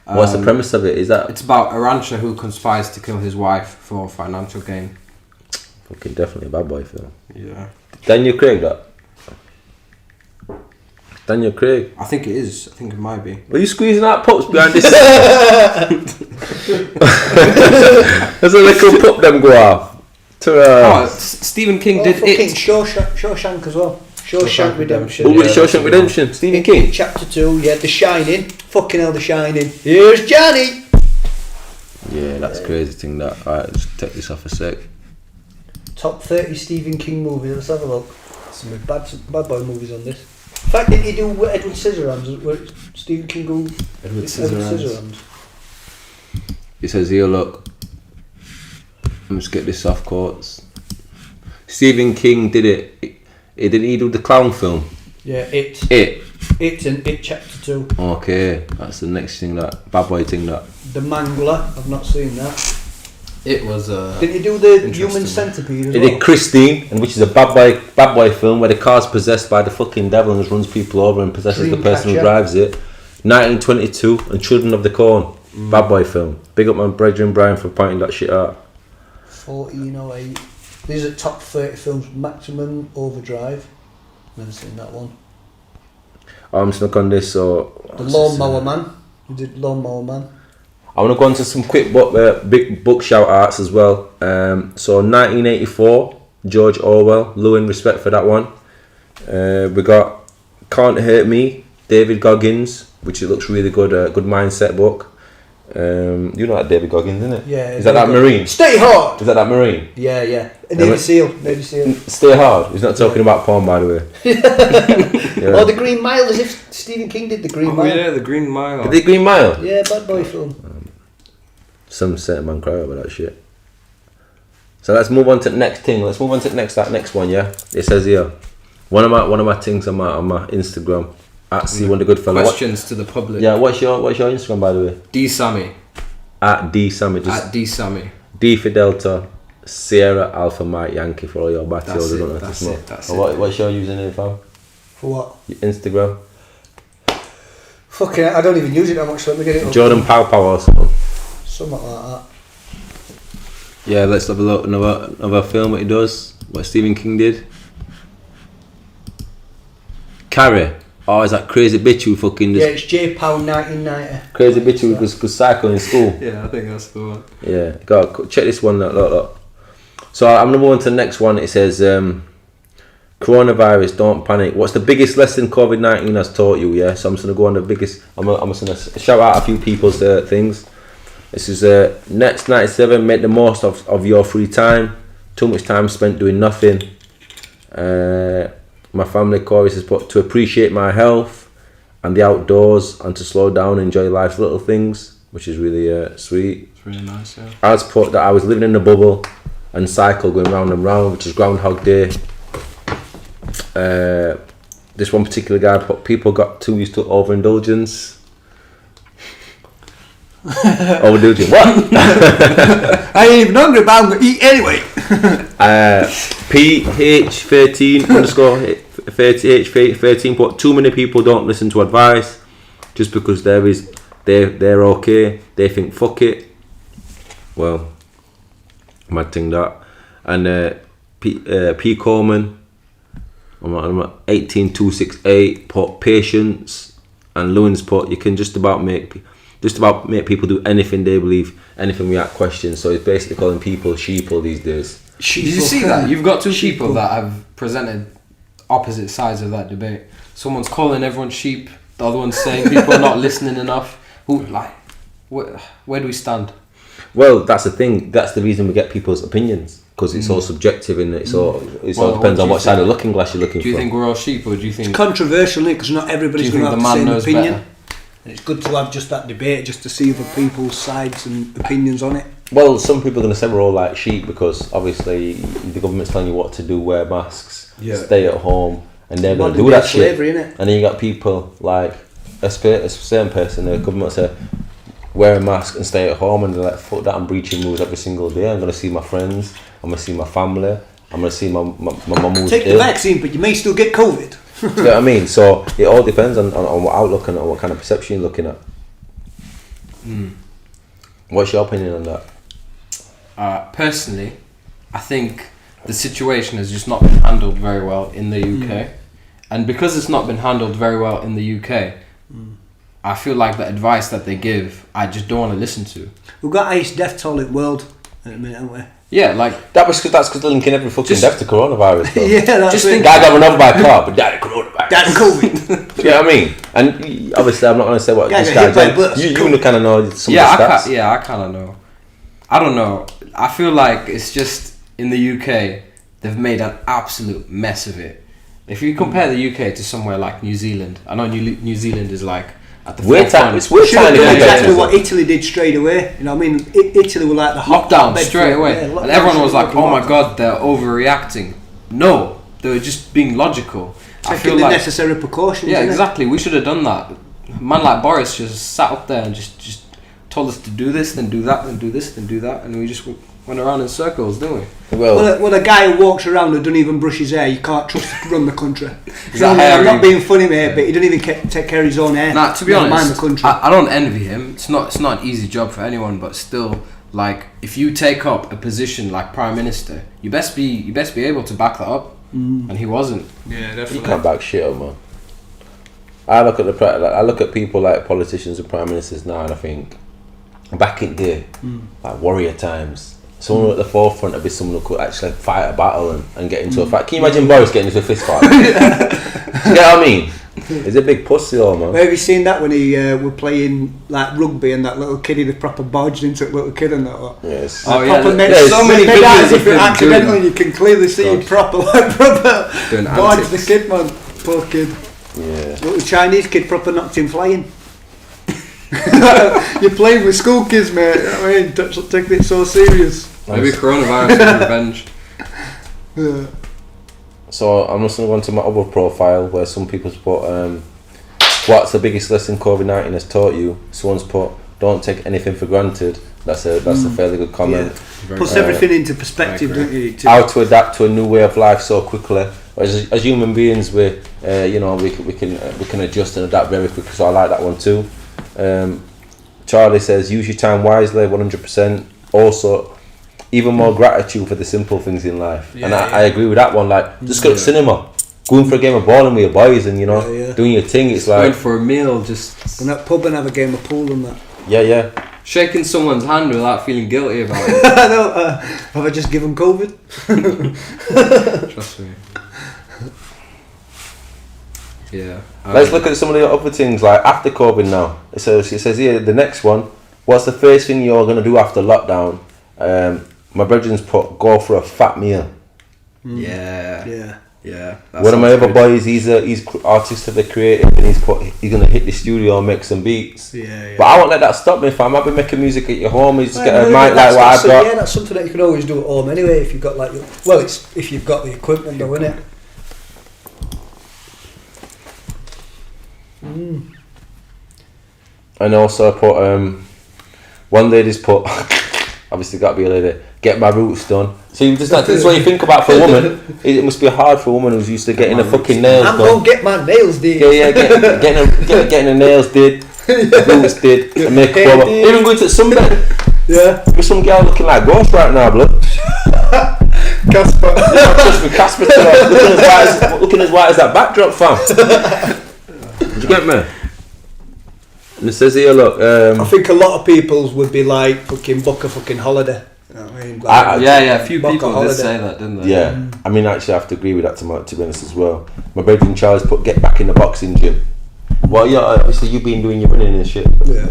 What's the premise of it? Is that It's about a rancher who conspires to kill his wife for financial gain. fucking definitely a bad boy film? Yeah. Daniel Craig, that. Daniel Craig. I think it is. I think it might be. Are you squeezing out pups behind this? There's a little pup them go off. Stephen King Oh, did fucking it. Shawshank as well. Shawshank Redemption. Who was Yeah, Shawshank that's Redemption? Stephen In King. Chapter 2, yeah, The Shining. Fucking hell, The Shining. Here's Johnny. Yeah, that's crazy thing. That. Alright, just take this off a sec. Top 30 Stephen King movies. Let's have a look. Some bad boy movies on this. In fact, did you do Edward Scissorhands? Where Stephen King go? Edward Edward Scissorhands. It says here, look. Let's get this off quotes. Stephen King did it. Didn't he do the clown film? Yeah, It. It. It and It Chapter 2. Okay, that's the next thing. That bad boy thing. That. The Mangler. I've not seen that. It was Didn't you do the Interesting. Human Centipede as He well? did Christine, and which is a bad boy film where the car's possessed by the fucking devil and just runs people over and possesses the person who Dreamcatcher. drives it. 1922 and Children of the Corn, bad boy film. Big up my brethren Brian for pointing that shit out. 1408. These are top 30 films. Maximum Overdrive. Never seen that one. I'm just looking on this. So The Lawnmower Man. You did Lawnmower Man. I want to go into some quick big book shout outs as well. So 1984, George Orwell, Lewin, respect for that one. We got Can't Hurt Me, David Goggins, which it looks really good, good mindset book. You know that David Goggins, isn't it? Yeah. Is that Marine? Stay hard! Is that Marine? Yeah, yeah. Navy Seal. Navy Seal. Stay hard. He's not talking about porn, by the way. Yeah. Or The Green Mile, as if Stephen King did The Green Oh Mile. yeah, The Green Mile. Did they Green Mile? Yeah, bad boy film. Some certain man cry over that shit. So let's move on to the next thing. Let's move on to that next one. Yeah, it says here one of my things on my Instagram at See One the Good Fella. Questions to the public. Yeah, what's your Instagram, by the way? D Sammy. At D Sammy. Just At D Sammy. D for Delta, Sierra Alpha Mike Yankee for all your batty That's orders. it, Don't know that's to smoke. it, that's Or it. what's your username, fam? For what? Your Instagram. Fucking hell, I don't even use it that much, so let me get it up. Jordan Pow Pow or something. Something like that. Yeah, let's have a look. Another film that he does. What Stephen King did. Carrie. Oh, is that crazy bitch who fucking Yeah, just it's J Pound 1990. crazy bitch who goes cycle in school? Yeah, I think that's the one. Yeah, go check this one. Look. So I'm gonna move on to the next one. It says, coronavirus, don't panic. What's the biggest lesson COVID-19 has taught you? Yeah, so I'm just gonna go on the biggest. I'm just gonna shout out a few people's things. This is Nets 97. Make the most of your free time. Too much time spent doing nothing. My family chorus is put to appreciate my health and the outdoors and to slow down and enjoy life's little things, which is really sweet. It's really nice, yeah. As put that I was living in a bubble and cycle going round and round, which is Groundhog Day. This one particular guy put people got too used to overindulgence. Overindulgence. What? I ain't even hungry, but I'm gonna eat anyway. PH13_30H13 put too many people don't listen to advice just because they're okay. They think fuck it. Well, mad thing that. And P Coleman, I'm at 18268 put patience, and Lewin's put you can just about make people do anything they believe, anything without questions. So it's basically calling people sheeple these days. Did you see that? You've got two people that have presented opposite sides of that debate. Someone's calling everyone sheep, the other one's saying people are not listening enough. Where do we stand? Well, that's the thing. That's the reason we get people's opinions, because it's all subjective and it's all depends on what side of looking glass you're looking for. Do you think we're all sheep, or do you think It's controversial, because not everybody's Do you going to think have the the man same knows opinion. better? And it's good to have just that debate, just to see other people's sides and opinions on it. Well, some people are going to say we're all like sheep because obviously the government's telling you what to do, wear masks, stay at home, and they're going to do that shit. Slavery, innit? And then you got people like a certain person, the government say wear a mask and stay at home, and they're like, fuck that, I'm breaching rules every single day. I'm going to see my friends, I'm going to see my family, I'm going to see my mum who's Take the ill. vaccine, but you may still get COVID. Do you know what I mean? So it all depends on what outlook and on what kind of perception you're looking at. What's your opinion on that? Personally, I think the situation has just not been handled very well in the UK, and because it's not been handled very well in the UK, I feel like the advice that they give, I just don't want to listen to. We've got highest death toll in the world at the minute, haven't we? Yeah, like That's because they're linking every fucking Just- death to coronavirus. Though. Yeah, that's Just it. think- Guy got run over by a car, but died of coronavirus. That COVID. Do you know what I mean? And obviously, I'm not going to say what Guy this got guy hit by a did. bus. You kind of know some yeah, of the stats. I kind of know. I don't know. I feel like it's just in the UK they've made an absolute mess of it. If you compare the UK to somewhere like New Zealand, I know New Zealand is like at the forefront. It's weird Should have tiny done compared exactly to what Italy did straight away. You know what I mean? Italy were like the Lockdown hotbed straight for- away, yeah, and lockdown everyone was straight like, away. "Oh my god, they're overreacting." No, they were just being logical. I Taking feel the like necessary precautions. yeah, innit? exactly. We should have done that. A man like Boris just sat up there and just told us to do this, then do that, then do this, then do that, and we just went around in circles, didn't we? Well, a guy who walks around and doesn't even brush his hair, you can't trust to run the country. Is that I'm not hairy? being funny, mate, but he doesn't even take care of his own hair. Nah, to be Never honest, mind the country. I don't envy him. It's not an easy job for anyone, but still, like, if you take up a position like Prime Minister, you best be able to back that up, and he wasn't. Yeah, You definitely. can't back shit up, man. I look at people like politicians and prime ministers now, and I think back in the day, like warrior times, someone at the forefront would be someone who could actually fight a battle and get into a fight. Can you imagine Boris getting into a fist fight? Do you get what I mean? He's a big pussy, though, man. Have you seen that when he were playing like rugby and that little kid, he proper barged into a little kid and that? Lot? Yes. Oh, Like, yeah, proper there's so many made out videos as if of it him accidentally, doing- you can clearly see him God. proper Doing barged the antics. kid, man. Poor kid. Yeah. Little Chinese kid proper knocked him flying. You're playing with school kids, mate. You know what I mean? Taking it so serious. Maybe coronavirus is revenge. Yeah. So I'm just going to go into my other profile where some people's put, what's the biggest lesson COVID-19 has taught you? Someone's put, don't take anything for granted. That's a fairly good comment. Puts everything into perspective, don't you? How to adapt to a new way of life so quickly. As human beings, we can adjust and adapt very quickly. So I like that one too. Charlie says, use your time wisely, 100%. Also, even more gratitude for the simple things in life. Yeah, and yeah. I agree with that one. Like, just go to cinema, going for a game of bowling with your boys, and doing your thing. It's Going like, for a meal, just And that pub and have a game of pool and that. yeah. shaking someone's hand without feeling guilty about it. I know, have I just given COVID? Trust me. Yeah. Let's look at some of the other things like after COVID now. It says here, the next one, what's the first thing you're going to do after lockdown? My brethren's put, go for a fat meal. Yeah. Yeah. One of my other boys, he's artistically creative, and he's going to hit the studio and make some beats. Yeah. But I won't let that stop me, fam. I've been making music at your home. You just get a mic like that's what I've got. Yeah, that's something that you can always do at home anyway if you've got it's if you've got the equipment though, innit? And also I put one lady's put obviously got to be a lady, get my roots done. See, this is what you think about for a woman. It must be hard for a woman who's used to getting her fucking nails I'm done. gonna get my nails did. Yeah, getting her nails did, roots did, and make Hair up. did. Even going to sunbed Yeah. with some girl looking like Ghost right now, blood. Casper. Just with Casper looking as white as that backdrop, fam. Did you get me? And it says here, look. I think a lot of people's would be like fucking book a fucking holiday. You know what I mean? Like, Yeah, a few book a people did holiday. say that, didn't they? Yeah, I mean, actually, I have to agree with that to be honest as well. My brethren Charles put, get back in the boxing gym. Well, yeah, obviously you've been doing your running and shit. Yeah.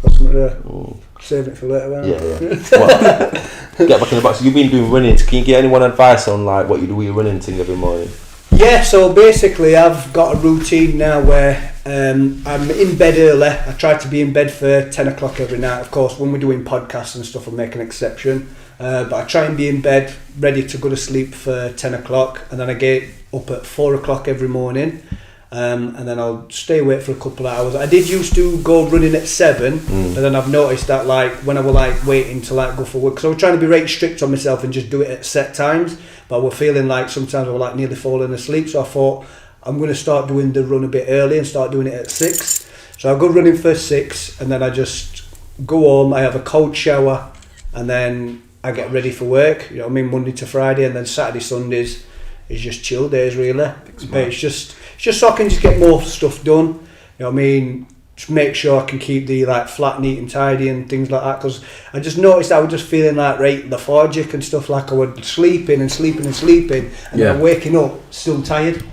That's what, Saving it for later, man. Yeah. Get back in the box. You've been doing running. Can you give anyone advice on like what you do with your running thing every morning? Yeah, so basically I've got a routine now where I'm in bed early. I try to be in bed for 10 o'clock every night. Of course, when we're doing podcasts and stuff, I make an exception. But I try and be in bed, ready to go to sleep for 10 o'clock. And then I get up at 4 o'clock every morning. And then I'll stay awake for a couple of hours. I did used to go running at 7, but then I've noticed that like when I was like waiting to like go for work, because I was trying to be right strict on myself and just do it at set times, but I was feeling like sometimes I was like nearly falling asleep, so I thought I'm going to start doing the run a bit early and start doing it at 6. So I go running for 6 and then I just go home, I have a cold shower and then I get ready for work, you know what I mean, Monday to Friday, and then Saturday, Sundays is just chill days really, but it's just so I can just get more stuff done, you know what I mean, just make sure I can keep the like flat, neat and tidy and things like that, because I just noticed I was just feeling like right lethargic and stuff, like I was sleeping and then waking up still tired.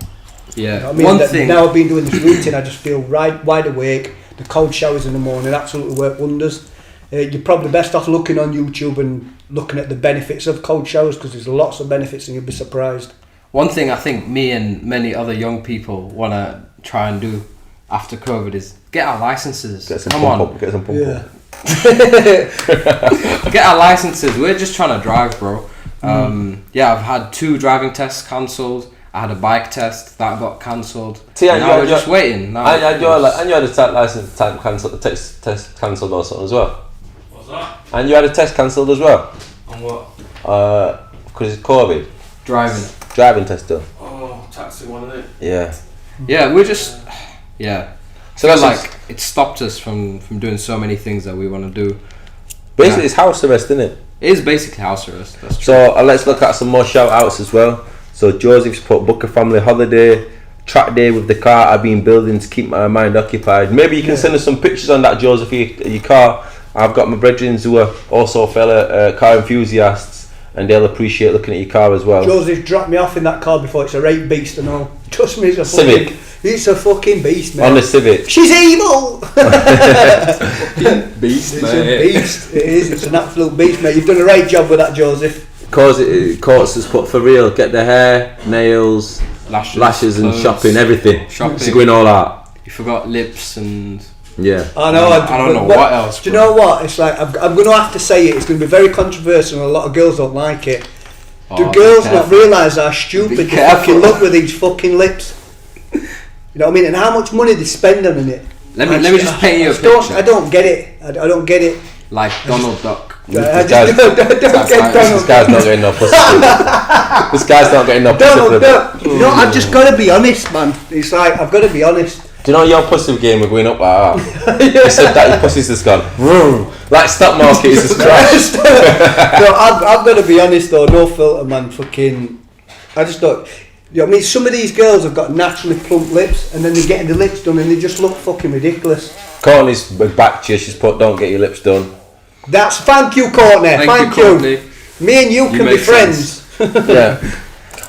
Yeah, you know what I mean? one thing, now I've been doing this routine, I just feel wide awake. The cold showers in the morning absolutely work wonders. You're probably best off looking on YouTube and looking at the benefits of cold showers, because there's lots of benefits and you'll be surprised. one thing I think me and many other young people want to try and do after COVID is get our licenses. Get some Come pump on. up. Get some pump Yeah. up. Get our licenses. We're just trying to drive, bro. Yeah, I've had 2 driving tests cancelled. I had a bike test that got cancelled. See, and now we're just waiting. Now And you had a license time cancelled, the test cancelled or something as well. What's that? And you had a test cancelled as well. On what? Because it's COVID. Driving test done. Oh, taxi one, isn't it? Yeah. Yeah, we're just yeah. So So that's like it stopped us from doing so many things that we want to do. basically Yeah. it's house arrest, isn't it? It is basically house arrest. That's true. So let's look at some more shout outs as well. So Joseph's put book a family holiday, track day with the car I've been building to keep my mind occupied. Maybe you can send us some pictures on that, Joseph, your car. I've got my brethren who are also fellow car enthusiasts, and they'll appreciate looking at your car as well. Joseph dropped me off in that car before. It's a right beast and all. Trust me, Civic. It's a fucking beast, man. On the Civic. She's evil. Beast, It's a beast. It is. It's an absolute beast, mate. You've done a right job with that, Joseph. Courts has put for real, get the hair, nails, lashes and clothes, shopping, everything. shopping. It's going all out. You forgot lips and Yeah. I know. I don't know what else. Do you know what? It's like I'm going to have to say it. It's going to be very controversial, and a lot of girls don't like it. Do Oh, girls be not careful. realise how stupid Be they careful. fucking look with these fucking lips? You know what I mean? And how much money they spend on it. Let me just paint you a picture. I don't get it. I don't get it. Like Donald Duck. I just don't get This Donald. guy's not getting no pussy. This guy's not getting no pussy. Donald Duck. You know, I've just got to be honest, man. It's like I've got to be honest. Do you know your pussy game we're going up like that? You said that your pussy's just gone. Vroom. Like stock market is just crashed. No, I've got to be honest though. No filter, man. Fucking. I just don't. You know what I mean? Some of these girls have got naturally plump lips, and then they're getting the lips done, and they just look fucking ridiculous. Courtney's back to you. She's put, don't get your lips done. Thank you, Courtney. Thank you. Courtney. Me and you can be make friends. Yeah.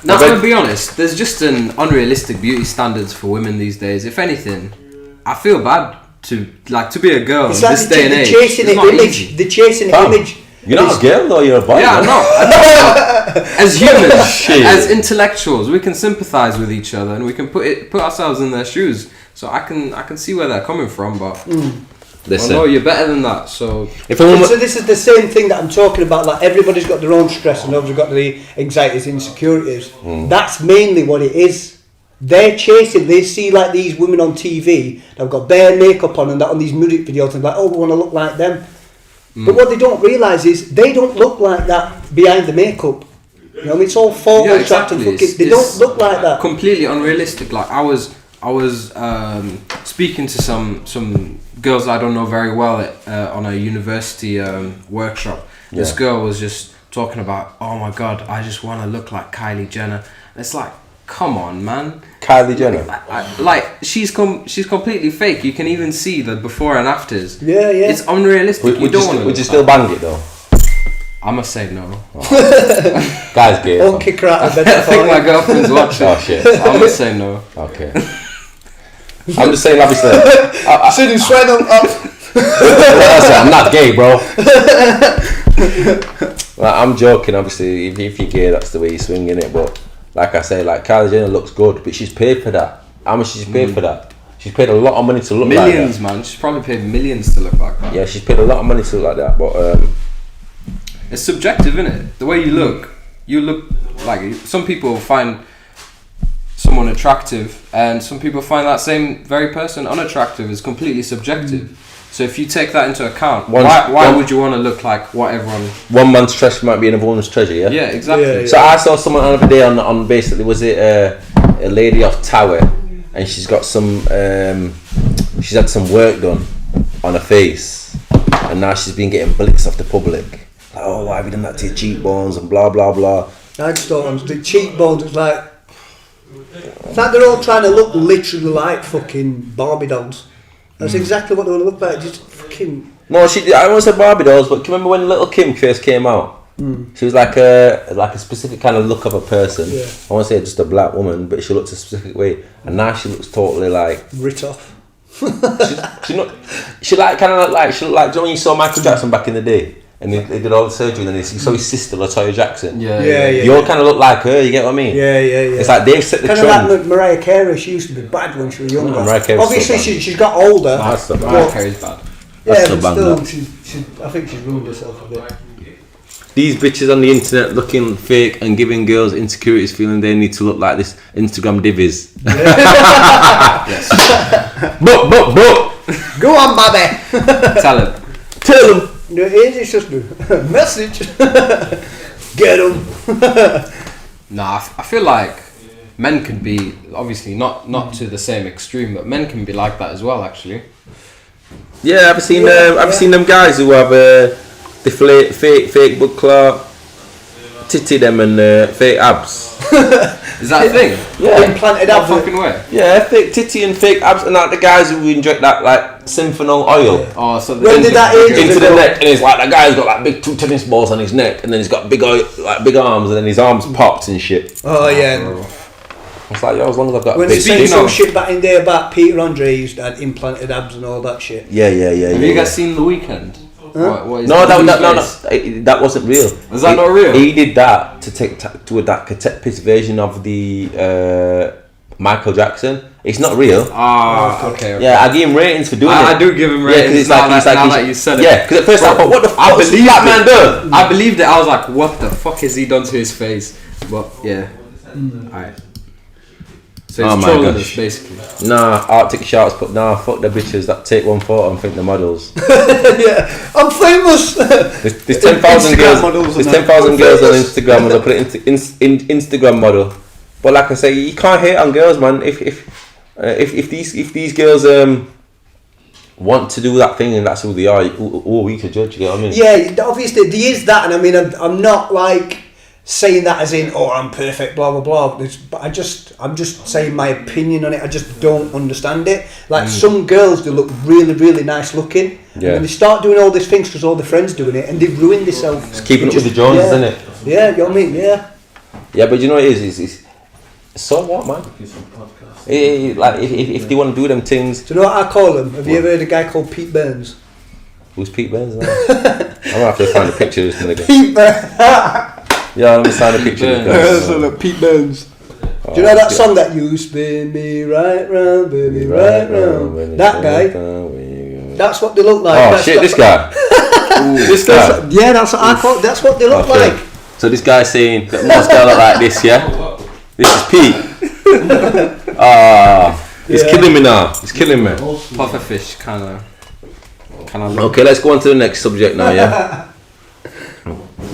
Now, I'm gonna be honest. There's just an unrealistic beauty standards for women these days. If anything, I feel bad to be a girl in It's like this day and they're age. chasing It's the not image. easy. They're chasing the Fam, image. You're not a girl though, you're a boy. Yeah, I know. As humans, Shit. as intellectuals, we can sympathise with each other and we can put ourselves in their shoes. So I can see where they're coming from, but Listen. I know you're better than that. So If a woman, So this is the same thing that I'm talking about. Like everybody's got their own stress, and everybody's got the anxieties, insecurities. That's mainly what it is. They're chasing. They see like these women on TV that've got bare makeup on and that on these music videos, and like, oh, we want to look like them. But what they don't realise is they don't look like that behind the makeup. You know, what I mean, it's all Photoshop and fucking. They don't look like that. Completely unrealistic. Like I was speaking to some girls I don't know very well on a university workshop. This girl was just talking about, oh my god, I just want to look like Kylie Jenner. And it's like, come on, man. Kylie Jenner. Like she's completely fake. You can even see the before and afters. Yeah. It's unrealistic. Would you still bang it though? I must say no. Guys, gay. Don't kick her out of bed. I think my girlfriend's watching. Oh shit. I must say no. Okay. I'm just saying, obviously. Sitting straight up. I'm not gay, bro. Like, I'm joking, obviously. If you're gay, that's the way you're swinging it. But like I say, like Kylie Jenner looks good, but she's paid for that. How much she's paid for that? She's paid a lot of money to look like that. Millions, man. She's probably paid millions to look like that. Yeah, she's paid a lot of money to look like that. But it's subjective, isn't it? The way you look like some people find someone attractive, and some people find that same very person unattractive. Is completely subjective. So if you take that into account, why would you want to look like what everyone? One man's trash might be another woman's treasure. Yeah. Yeah, exactly. Yeah, yeah. So I saw someone the other day on basically, was it a lady off Tower, and she's got some she's had some work done on her face, and now she's been getting blicks off the public. Like, oh, why have you done that to your cheekbones and blah blah blah. I just don't. The cheekbones. It's like they're all trying to look literally like fucking Barbie dolls. That's exactly what they want to look like. Just fucking. No, I won't say Barbie dolls, but can you remember when Little Kim first came out? She was like a specific kind of look of a person. Yeah. I won't say just a black woman, but she looked a specific way, and now she looks totally like Writ off. she looked like do you know when you saw Michael Jackson back in the day, and they did all the surgery, and then you saw his sister Latoya Jackson. Yeah. You all kind of look like her. You get what I mean? Yeah. It's like they've set the kind trend. of like Mariah Carey. She used to be bad when she was younger. Mariah Carey's Obviously, so bad. she's got older. That's so bad. Mariah Carey's bad. Yeah, That's so but bad, still, that. she I think she's ruined herself a bit. These bitches on the internet looking fake and giving girls insecurities, feeling they need to look like this Instagram divvies. But. Go on, Bobby. Tell him. Tell them. No, it is. It's just a message. Get them. Nah, I feel like men can be, obviously not to the same extreme, but men can be like that as well, actually. Yeah, I've seen them guys who have the fake butt clot, titty them and fake abs. Is that a thing? Yeah. Implanted No abs. fucking way. Yeah, fake titty and fake abs, and like the guys who inject that like synthanol oil Oh, so When did that age into the ago? neck, and it's like that guy's got like big 2 tennis balls on his neck, and then he's got big arms, and then his arms popped and shit. Oh yeah. It's like, yo, as long as I've got When a they big say dick. some shit back in there about Peter Andre used to have implanted abs and all that shit. Yeah. Have you guys seen The Weeknd? What is No, face? that wasn't real. Was that not real? He did that to a that piss version of the Michael Jackson. It's not real. Okay. Yeah, I give him ratings for doing it. I do give him ratings. because now that you said it. Yeah, because at first I thought, what the fuck has that man done? I believed it. I was like, what the fuck has he done to his face? But yeah. Alright. So Oh it's my trolling gosh. us, basically. Nah, Arctic Sharks, but nah, fuck the bitches that take one photo and think they're models. Yeah, I'm famous. There's 10,000 Instagram girls. models There's and that. 10,000 girls on Instagram, and they'll put it into Instagram model. But like I say, you can't hate on girls, man. If these girls want to do that thing and that's who they are, we could judge. You know what I mean? Yeah, obviously there is that, and I mean I'm not like saying that as in I'm perfect, blah blah blah. But I'm just saying my opinion on it. I just don't understand it. Like some girls, they look really really nice looking, and then they start doing all these things because all their friends doing it, and they ruin themselves. It's keeping up with the Joneses, isn't it? Yeah, you know what I mean? Yeah. Yeah, but you know what it is? It's so what, man? Like if they want to do them things. Do you know what I call him? Have you ever heard a guy called Pete Burns? Who's Pete Burns? I'm gonna have to find a picture of this nigga. Pete Burns. Yeah, let me find a picture of this guy. Look, Pete Burns. Do you know that song that you spin me right round, baby, right round? That guy. That's what they look like. Oh That's shit, this guy. This guy. Yeah, that's what I call. That's what they look Okay. like. So this guy's saying that most guys look like this, yeah? This is Pete. He's killing me now. He's killing me. Pufferfish, kind of. Okay, let's go on to the next subject now, yeah?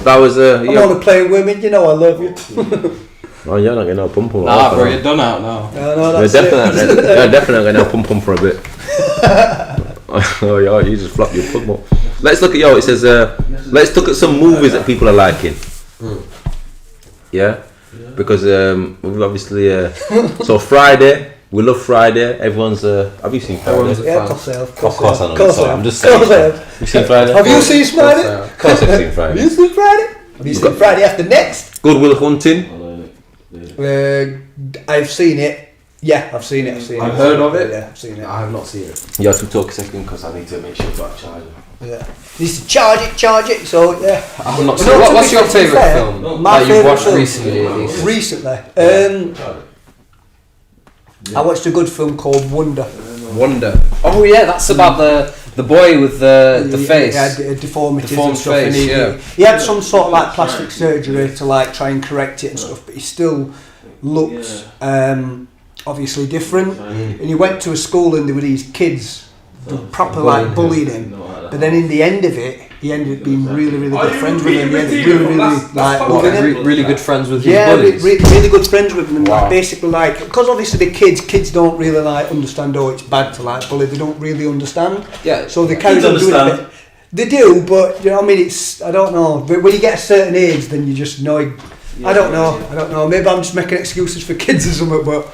That was I'm only playing women. You know I love you. Oh, you're not getting no pum pum. Nah, bro, you're done out now. No, You're that's it. definitely getting no pum pum for a bit. Oh, yeah, you just flopped your pum up. Let's look at it says let's look at some movies that people are liking. Yeah, because we've obviously so Friday, we love Friday. Everyone's have you seen Friday? Everyone's a Yeah, fan. of Of course I know. Of course Sorry, I I'm have. just Of course I saying. have. You seen Friday? Have you seen Friday? Of course I've seen Friday. Have you seen Friday? Have you seen Friday After Next? Good Will Hunting. I've seen it. Yeah, I've seen it. I've heard of it. Yeah, I've seen it. I have not seen it. You have to talk a second because I need to make sure I've got a charger. Yeah. Needs to charge it. So yeah. I have not But seen it. no, to What's be your fair, favourite film my that you've favourite watched film- recently at least? Recently, I watched a good film called Wonder. Wonder. Oh yeah, that's about the boy with the face. He had deformities Deformed and stuff. face, And he had some sort of like plastic surgery to like try and correct it and stuff, but he still looked obviously different. And he went to a school and there were these kids who proper like bullied him. But then in the end of it, he ended up being really good friends with him. He ended up really like loving him. Really good friends with his Yeah, buddies. really good friends with him. And Wow. like, basically like, because obviously the kids don't really like understand, oh it's bad to like bully, they don't really understand. Yeah. So they carry on doing it. They do, but you know what I mean, it's, I don't know, but when you get a certain age then you just know, I don't know, maybe I'm just making excuses for kids or something, but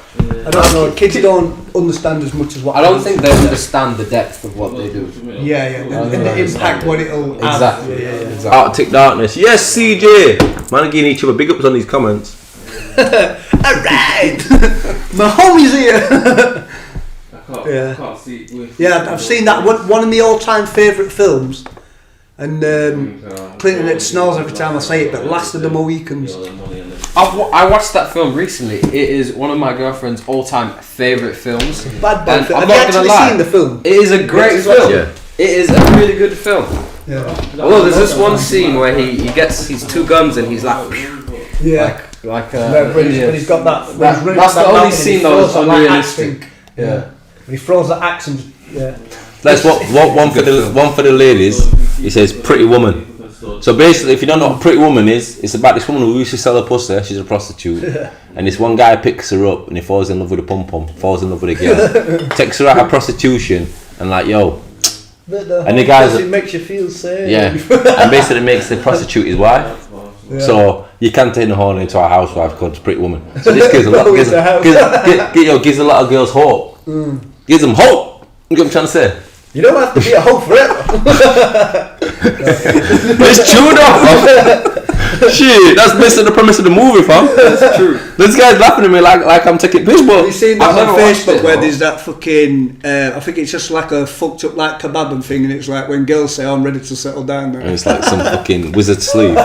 I don't know, kids don't understand as much as what I don't think they understand the depth of what they do. Yeah, and the impact what it'll have. Exactly. Yeah. Exactly. Arctic Darkness. Yes, CJ. Man, are giving each other big ups on these comments. Alright! My homie's here! I can't see. Yeah, I've seen that. One of my all-time favourite films, and Clinton it snores every time I say it, but Last of the Mohicans. I watched that film recently. It is one of my girlfriend's all-time favourite films. Bad And film. I'm Have you not gonna actually lie, seen the film? It is a great Yes, film. yeah. It is a really good film. Yeah. Although there's this one scene where he gets his two guns and he's like, Yeah. When he's got that. That's the only scene that was unrealistic. Yeah. When he throws that axe and yeah. Let's one for the ladies. He says Pretty Woman. So basically, if you don't know what Pretty Woman is, it's about this woman who used to sell her pussy. She's a prostitute, and this one guy picks her up, and he falls in love with a pom pom, falls in love with a girl, takes her out of prostitution, and like yo, and the guys it makes you feel safe. yeah, and basically makes the prostitute his wife. Yeah. So you can't take the horn into a housewife called Pretty Woman. So this gives a lot, Always a house. gives a lot of girls hope. Gives them hope. You get what I'm trying to say? You don't have to be a hoe forever. It's chewed off. Shit, that's missing the premise of the movie, fam. That's true. This guy's laughing at me like I'm taking piss, but Have you seen that I've never on watched Facebook it, where though. there's that fucking, I think it's just like a fucked up like kebab and thing, and it's like when girls say, I'm ready to settle down now. and it's like some fucking wizard sleeve.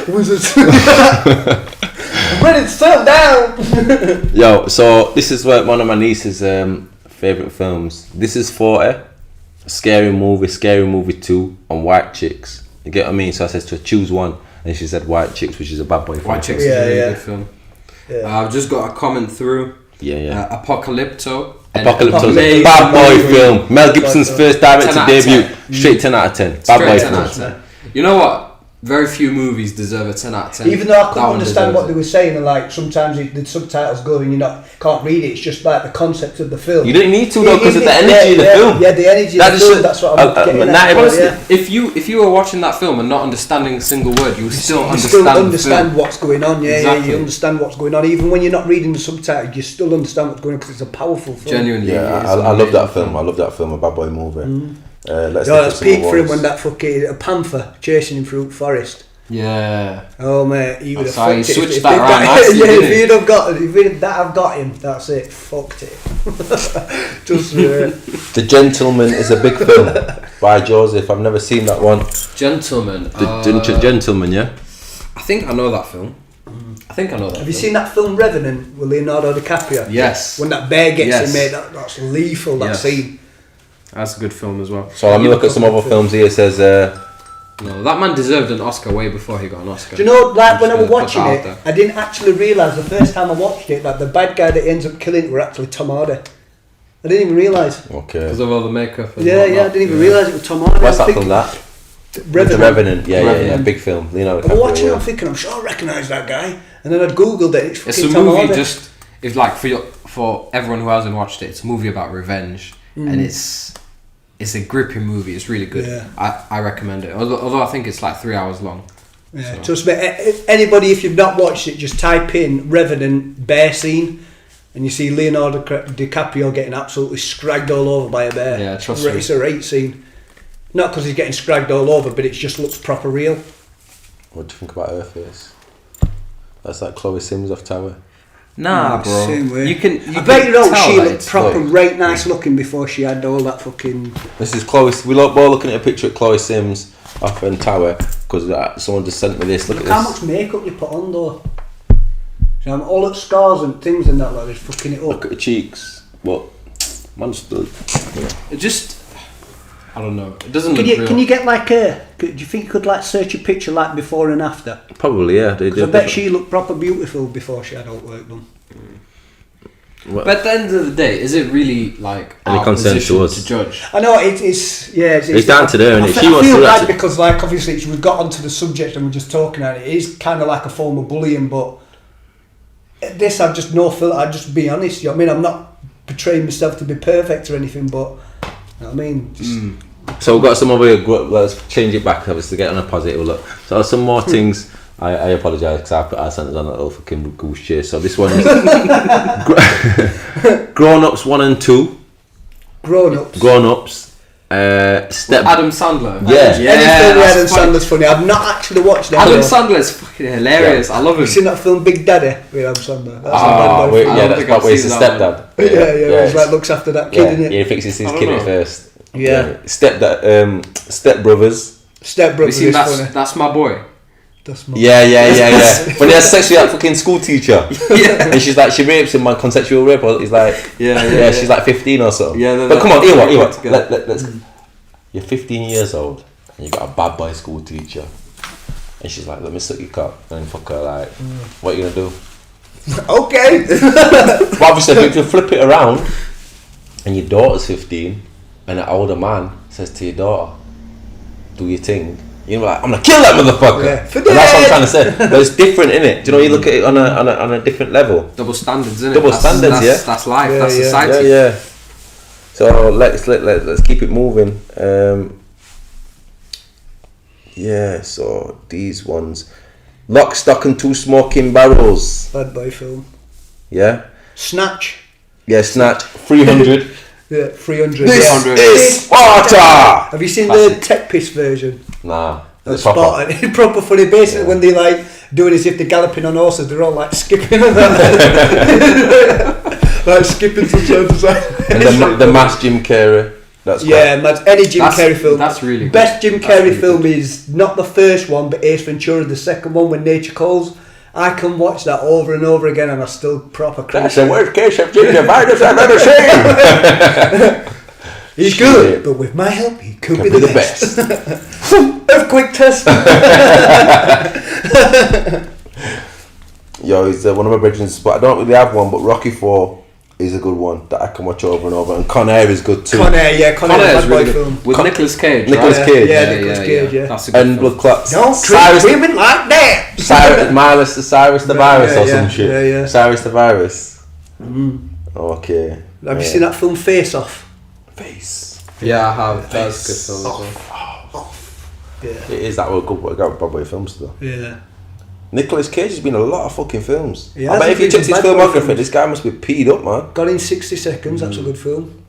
Wizards. I'm ready to settle down. Yo, so this is one of my niece's favourite films. This is 40, Scary Movie 2, and White Chicks. You get what I mean? So I said to her, choose one. And she said White Chicks, which is a bad boy film. White Chicks Yeah, is a really yeah. good film. Yeah. I've just got a comment through. Yeah. Apocalypto. Apocalypse is a Amazing bad boy movie. film. Mel Gibson's first 10 director out of debut. 10. Straight 10 out of 10. Bad Straight boy 10 out of film. 10. You know what? Very few movies deserve a 10 out of 10. Even though I That couldn't one understand what deserves they it. were saying, and like sometimes the subtitles go and you can't read it. It's just like the concept of the film. You didn't need to though because of the Yeah, energy of the yeah, film. Yeah, the energy of the film. That's what I'm getting at. Honestly, Yeah. if you were watching that film and not understanding a single word, you would still You understand still the understand film. what's going on. Yeah, Exactly. you understand what's going on. Even when you're not reading the subtitle, you still understand what's going on because it's a powerful film. Genuinely. Yeah, it is I an love amazing that film. I love that film, a bad boy movie. Let's Yeah, look that's at some peak for him awards. when that fucking a panther chasing him through the forest. Yeah. Oh mate, he would have That's how he fucked it. switched If that they'd around got- nicely, yeah, didn't if he? he'd have got, if he'd that have got him, that's it. Fucked it. Just The Gentleman is a big film by Joseph. I've never seen that one. Gentleman. The Gentleman, yeah. I think I know that film. I think I know that. Have you film. seen that film Revenant with Leonardo DiCaprio? Yes. When that bear gets Yes. him, mate, that's lethal. That Yes. scene. That's a good film as well. So let me look at some other films here. It says, No, that man deserved an Oscar way before he got an Oscar. Do you know, like I'm when I just was gonna put watching that it, out there. I didn't actually realise the first time I watched it that the bad guy that ends up killing were actually Tom Hardy. I didn't even realise. okay. Because of all the makeup. And Yeah, whatnot. I didn't even realise it was Tom Hardy. What's I that think film? That The Revenant. Revenant. Yeah, Revenant. big film. You know. I was watching it, I'm thinking, I'm sure I recognise that guy. And then I'd googled it. It's It's a fucking Tom movie Hardy. just it's like for everyone who hasn't watched it. It's a movie about revenge, and it's a gripping movie. It's really good. Yeah. I recommend it. Although I think it's like 3 hours long. Yeah, trust me, anybody, if you've not watched it, just type in Revenant bear scene and you see Leonardo DiCaprio getting absolutely scragged all over by a bear. Yeah, trust me. It's a great scene. Not because he's getting scragged all over, but it just looks proper real. What do you think about her face? That's like Chloe Sims off Tower. Nah, bro. Same way. You can. I bet you know tell she that looked it's proper, like- right nice looking before she had all that fucking. This is Chloe. We look both looking at a picture of Chloe Sims off in Tower because someone just sent me this. Look Look at how this. much makeup you put on though. So I'm all at scars and things and that, like just fucking it up. Look at the cheeks. What? Man, stood. It just. I don't know. It doesn't Can look you, real. can you get like a? Do you think you could like search a picture like before and after? Probably, yeah. They 'Cause did. I bet she looked proper beautiful before she had all work done. Well, But at the end of the day, is it really like Any our consent position to us? to judge? I know it's yeah. It's down to her, I innit? fe- She I wants feel to bad actually- because like obviously we got onto the subject and we're just talking about it. It is kind of like a form of bullying, but at this I've just no filter. I just be honest. You know what I mean? I'm not portraying myself to be perfect or anything, but you know what I mean. Just, So we've got some other. Let's change it back, obviously, to get on a positive look. So some more things. I apologise because I put our sentence on a little fucking goose chase. So this one is Grown Ups 1 and 2. grown ups. Grown Ups. Step. Adam Sandler. Yeah. Any film with Adam that's funny. Sandler's funny. I've not actually watched it. Adam though. Sandler's fucking hilarious. I love him. You seen that film Big Daddy with Adam Sandler? That's a Ah, bad boy wait, film. yeah, don't that's think part I've where he's a seen that stepdad. Yeah, he's like looks after that kid, Yeah, isn't it? he fixes his I don't kid know. at first. Yeah. Step Brothers. Step Have you Brothers seen is that's, funny. that's my boy. That's my Yeah. When he has sex with that fucking school teacher. Yeah. And she's like, she rapes him, man, consensual rape. Or he's like, Yeah. she's like 15 or so. Yeah, no, but no, come on, that's hear very what? good together. Let's. You're 15 years old and you got a bad boy school teacher. And she's like, let me suck your cock. And fuck her, like, what are you gonna do? Okay. But obviously, if you flip it around and your daughter's 15 and an older man says to your daughter, do your thing, you're like, I'm gonna kill that motherfucker. Yeah. And that's what I'm trying to say. But it's different, innit? Do you know, you look at it on a different level. Double standards, innit? Double standards, yeah. That's life. Yeah, that's yeah. society. Yeah. So let's keep it moving. So these ones, Lock, Stock and Two Smoking Barrels. Bad boy film. Yeah. Snatch. Yeah. Snatch 300. Yeah, 300. This yeah. is Sparta. Have you seen Classic. the tech piss version? Nah. Of It's proper. Spartan. It's proper funny. Basically, Yeah. when they like doing as if they're galloping on horses, they're all like skipping and that. Like skipping from side to side. And the mass Jim Carrey. That's Yeah, man, any Jim Carrey film. That's really good. Best Jim That's Carrey really film is not the first one, but Ace Ventura, the second one when nature calls. I can watch that over and over again, and I still proper cringe. That's the worst case of gingivitis I've ever seen. He's good, but with my help, he could be the best. best. Earthquake test. Yo, he's one of my brethrens, but I don't really have one. But Rocky 4 is a good one that I can watch over and over, and Con Air is good too. Con Air, yeah, Con Air, Connor's bad boy really good. film. With Nicolas Cage. Nicolas right? Cage. Yeah, Nicolas Cage, yeah. That's a good And film. Blood Clots. Don't treat Cyrus, women like that. Cyrus the Virus or some shit. yeah. Cyrus the Virus. Okay. Have you seen that film Face Off? Face? Yeah, I have. That's a good film as well. Yeah. It is that good Broadway films though. Yeah. Nicolas Cage has been in a lot of fucking films. He I has bet if you been checked in his bad boy filmography, films. this guy must be peed up, man. Gone in 60 Seconds, that's a good film.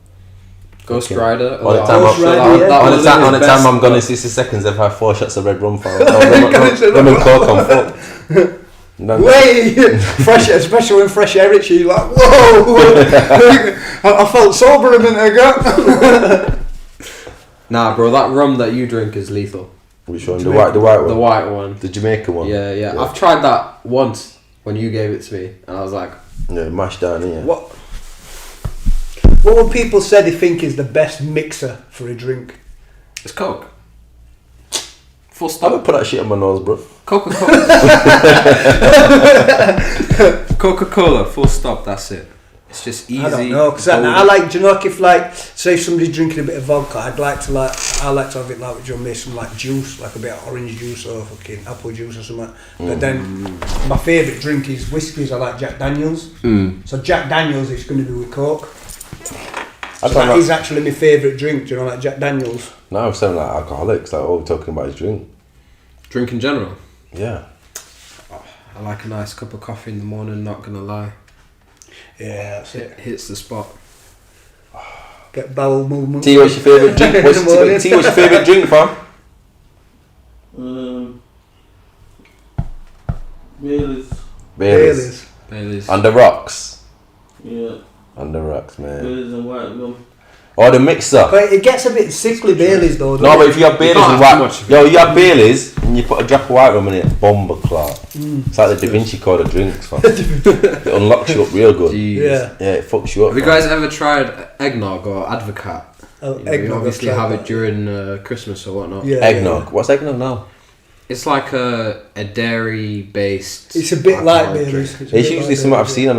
Ghost Rider. All the time, Ghost Rider, yeah. on was the time, his on the best. time I'm gone in 60 seconds, they've had 4 shots of red rum for them and coke on foot. Way fresh, especially when fresh air hits you, you're like, whoa! I felt sober a minute ago. Nah, bro, that rum that you drink is lethal. Which one? The white one? The white one. The Jamaican one? Yeah. I've tried that once when you gave it to me, and I was like, Yeah, mashed down here. What would people say they think is the best mixer for a drink? it's Coke. Full I stop. would put that shit on my nose, bro. Coca-Cola. Coca-Cola, full stop, that's it. It's just easy. I don't know, because I like, do you know, like if like, say if somebody's drinking a bit of vodka, I like to have it like, do you know, some like juice, like a bit of orange juice or fucking apple juice or something. But then my favourite drink is whiskies. I like Jack Daniels. So Jack Daniels is going to be with Coke. So that is actually my favourite drink, do you know, like Jack Daniels. Now I'm sounding like alcoholics, like all we're talking about is drink. Drink in general. Yeah. I like a nice cup of coffee in the morning, not gonna lie. Yeah, that's It it. hits the spot. Get bowel movement. T, what's your favourite drink? What's your favourite drink, fam? Baileys. Baileys. Baileys. On the rocks. Yeah. On the rocks, man. Baileys and white rum. Or the mixer. But it gets a bit sickly, Baileys though. No, but if you have Baileys can't and have too white, much of it. yo, you have Baileys and you put a drop of white rum in it, bomber clot. It's like the Da Vinci Code of drinks, fam. It unlocks you up real good. Jeez. Yeah. Yeah, it fucks you up. Have you fam. guys ever tried eggnog or advocat? Oh, You know, you eggnog, obviously I've tried have it that. during Christmas or whatnot. Yeah, Eggnog. What's eggnog now? It's like a dairy based. It's a bit like Baileys. It's usually something I've seen on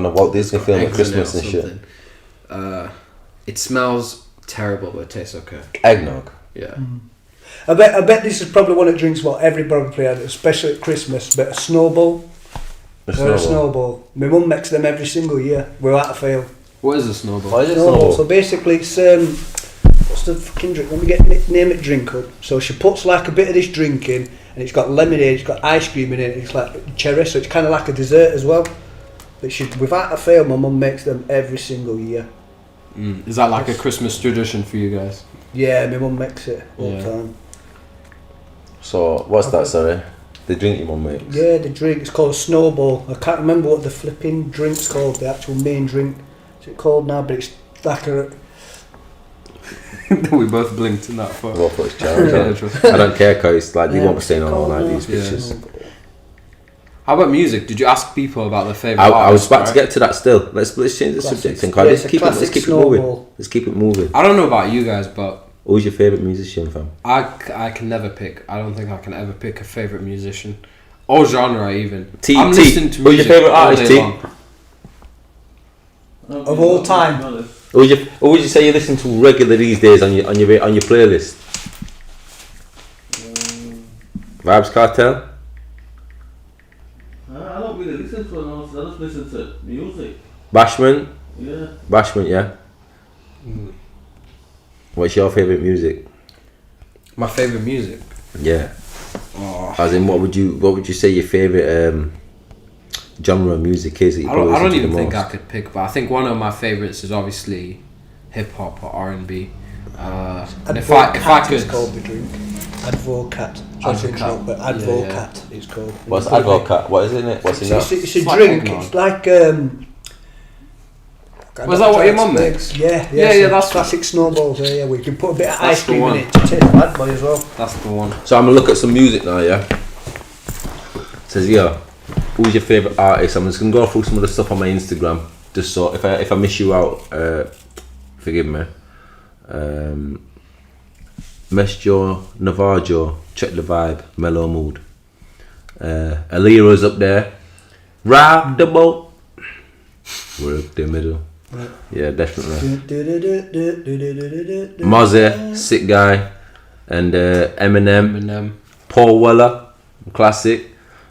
a Walt Disney film at Christmas and shit. It smells terrible, but it tastes okay. Eggnog. Yeah. I bet this is probably one of the drinks what everybody probably had, especially at Christmas. But a snowball. A snowball. My mum makes them every single year. Without a fail. What is a snowball? Why is it Snowball. snowball? So basically, it's what's the fucking drink? Let me name it drink up. So she puts like a bit of this drink in, and it's got lemonade, it's got ice cream in it. It's like cherry, so it's kind of like a dessert as well. But she, without a fail, my mum makes them every single year. Is that like a Christmas tradition for you guys? Yeah, my mum makes it all the Yeah. time. So, what's that, sorry? The drink your mum makes? Yeah, the drink, it's called a snowball. I can't remember what the flipping drink's called, the actual main drink. What's it called now? But it's like a... We both blinked in that photo. Well, put his challenge on. I don't care because it's like, they won't be saying all like these Yeah. pictures. How about music? Did you ask people about their favourite I was artists, about to right? get to that still. Let's change the Classic. subject and Yeah, let's it's a keep classic it moving. snowball. Let's keep it moving. I don't know about you guys, but Who's your favourite musician, fam? I can never pick. I don't think I can ever pick a favourite musician. Or genre, even. T. I'm listening to Who's your music favourite all artist, day T? long. Of all time. Who would you say you listen to regular these days on your playlist? Vibes Cartel? I don't really listen to it, I just listen to music. Bashment? Yeah. Bashment, yeah. What's your favourite music? My favourite music? Yeah. Oh. As in, what would you say your favourite genre of music is? That you I don't listen to even the think most? I could pick, but I think one of my favourites is obviously hip hop or R&B. And if I could, It's called the drink. Advocat. Advocat. But Advocat it's called. What's Advocat? What is it in it? What's in that? It's a like drink. eggnog. It's like Was that what your mum makes? Yeah, Yeah, so that's classic snowballs. Yeah, we can put a bit of That's ice the cream one. in it to taste bad boy as well. that's the one. So I'm gonna look at some music now, yeah? It says, yeah, who's your favourite artist? I'm just gonna go through some of the stuff on my Instagram, just so if I miss you out, forgive me. Mesjo, Navajo, Check the Vibe, Mellow Mood. Alira's up there. Rock the boat. We're up the middle. Yeah, definitely. Mozzie, Sick Guy, and Eminem. Eminem. Paul Weller, classic.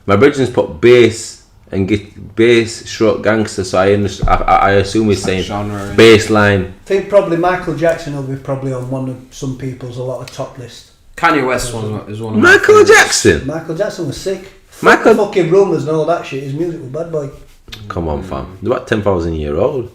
My brethren's put bass and get bass stroke gangster, so I assume he's saying Genre. bass line. I think probably Michael Jackson will be probably on one of some people's a lot of top list. Kanye West is one of my Michael favourites. Jackson. Michael Jackson was sick. Michael- Fucking rumours and all that shit. His music was bad boy. Come on, fam. He's about 10,000 years old.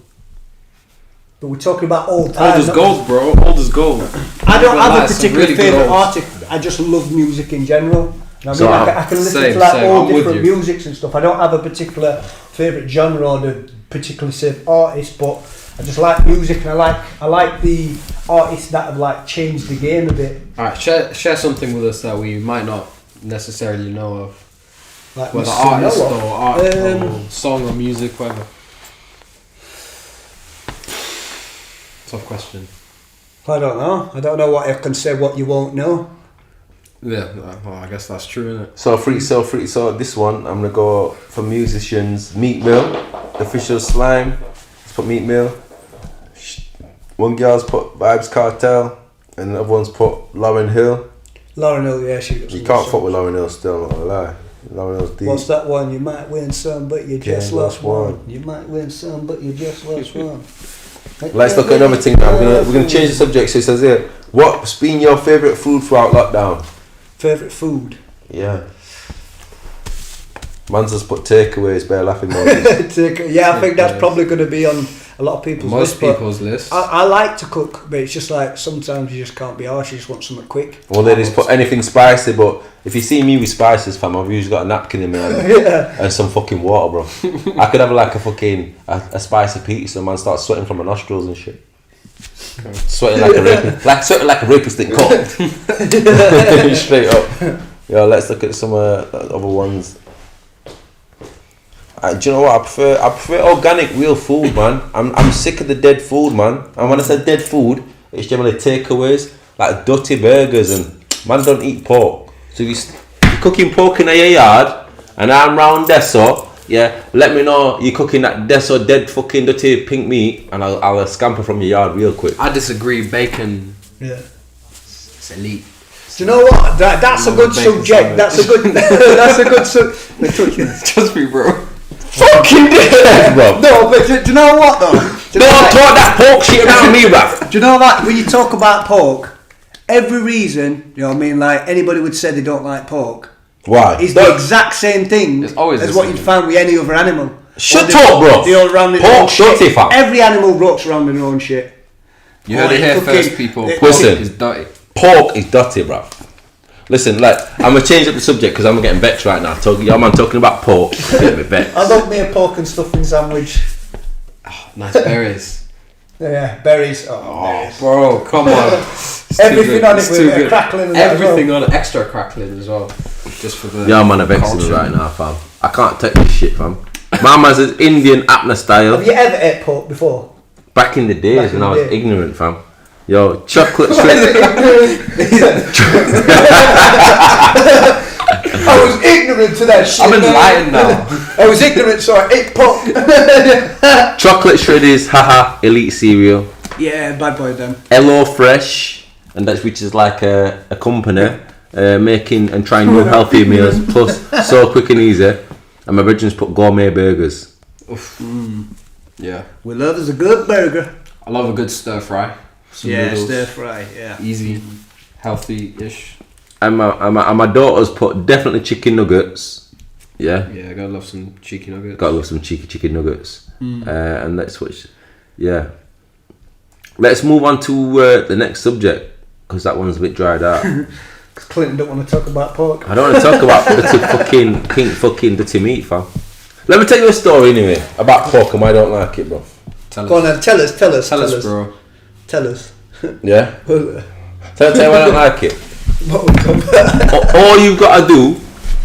But we're talking about old Old times. as not- gold, bro. Old as gold. I don't have a Like, some particular really good favourite old- artist. I just love music in general. I mean, So I can listen same, to like same, all I'm with different you. musics and stuff. I don't have a particular favourite genre or the particularly same artist, but I just like music and I like the artists that have like changed the game a bit. Alright, share something with us that we might not necessarily know of. Like Whether Mr. artist Noah. or art or song or music, whatever. Tough question. I don't know. I don't know what I can say. What you won't know. Yeah, well, I guess that's true, isn't it? So this one, I'm gonna go for musicians. Meat Mill, Official Slime. Let's put Meat Mill. One girl's put Vibes Cartel, and the other one's put Lauryn Hill. Lauryn Hill, yeah, she. You can't fuck with Lauryn Hill still, not gonna lie. Lauryn Hill's deep. What's that one? You might win some, but you just Yeah, lost lost one. one. You might win some, but you just lost one. Let's look at another thing now. We're gonna change the subject. So it says here, what's been your favourite food throughout lockdown? Favourite food? Yeah. Man's just put takeaways, bare laughing emojis. Yeah, I think that's probably going to be on a lot of people's Most list. But people's list. I like to cook, but it's just like sometimes you just can't be arsed. You just want something quick. Well, they just put anything spicy, but if you see me with spices, fam, I've usually got a napkin in my hand and some fucking water, bro. I could have like a fucking a spicy pizza, man, start sweating from my nostrils and shit. Sweating like a rapist in court. Straight up. Yo, let's look at some other ones. Do you know what? I prefer organic, real food, man. I'm sick of the dead food, man. And when I say dead food, it's generally takeaways, like dirty burgers, and man don't eat pork. So if you're cooking pork in your yard, and I'm round there, so yeah, let me know you're cooking that deso dead fucking dirty pink meat, and I'll scamper from your yard real quick. I disagree. Bacon. Yeah. It's elite. Do you know what? That's a good subject. That's a good. That's a good subject. Trust me, bro. Fucking dead, bro. No, but do you know what though? Don't talk that pork shit around me, bruv. Do you know that when you talk about pork, every reason, you know what I mean, like anybody would say they don't like pork, Why? is the exact same thing It's always as the what same. you'd find with any other animal. Shut up, bro. They all around their own Pork shit. dirty, fam. Every animal rots around their own shit. You heard it here Cooking- first, people. Pork Listen. is dirty. Pork is dirty, bruv. Listen, like, I'm gonna change up the subject because I'm getting vexed right now. Your man talking about pork, get me vexed. I love me a pork and stuffing sandwich. Nice berries. Yeah, berries. Oh, Berries. bro, come on. It's too Everything good. on it It's with too a bit of good. crackling and that as Everything well. on it, extra crackling as well. Just for the. Your man are vexing me culture. right now, fam. I can't take this shit, fam. My man's an Indian apna style. Have you ever ate pork before? Back in the days Back in when I the was day. ignorant, fam. Yo, chocolate shred. I was ignorant to that shit. I'm enlightened now. I was ignorant, so I ate pork. Chocolate shredders, haha, elite cereal. Yeah, bad boy then. Hello Fresh, and that's which is like a company making and trying new healthy meals, plus so quick and easy. And my brethren's put gourmet burgers. Yeah. We love is a good burger. I love a good stir fry. Some noodles. stir fry. Yeah. Easy, healthy-ish. And my daughter's put definitely chicken nuggets. Yeah, Yeah, I gotta love some cheeky nuggets. gotta love some cheeky chicken nuggets. And let's switch. Yeah, let's move on to the next subject because that one's a bit dried out. Clinton don't want to talk about pork. I don't want to talk about dirty fucking pink fucking dirty meat, fam. Let me tell you a story anyway about pork and why I don't like it, bro. Tell Go on us. then, tell us. Tell us, bro. Tell us. Yeah, What tell you why I don't like it. we come All you've got to do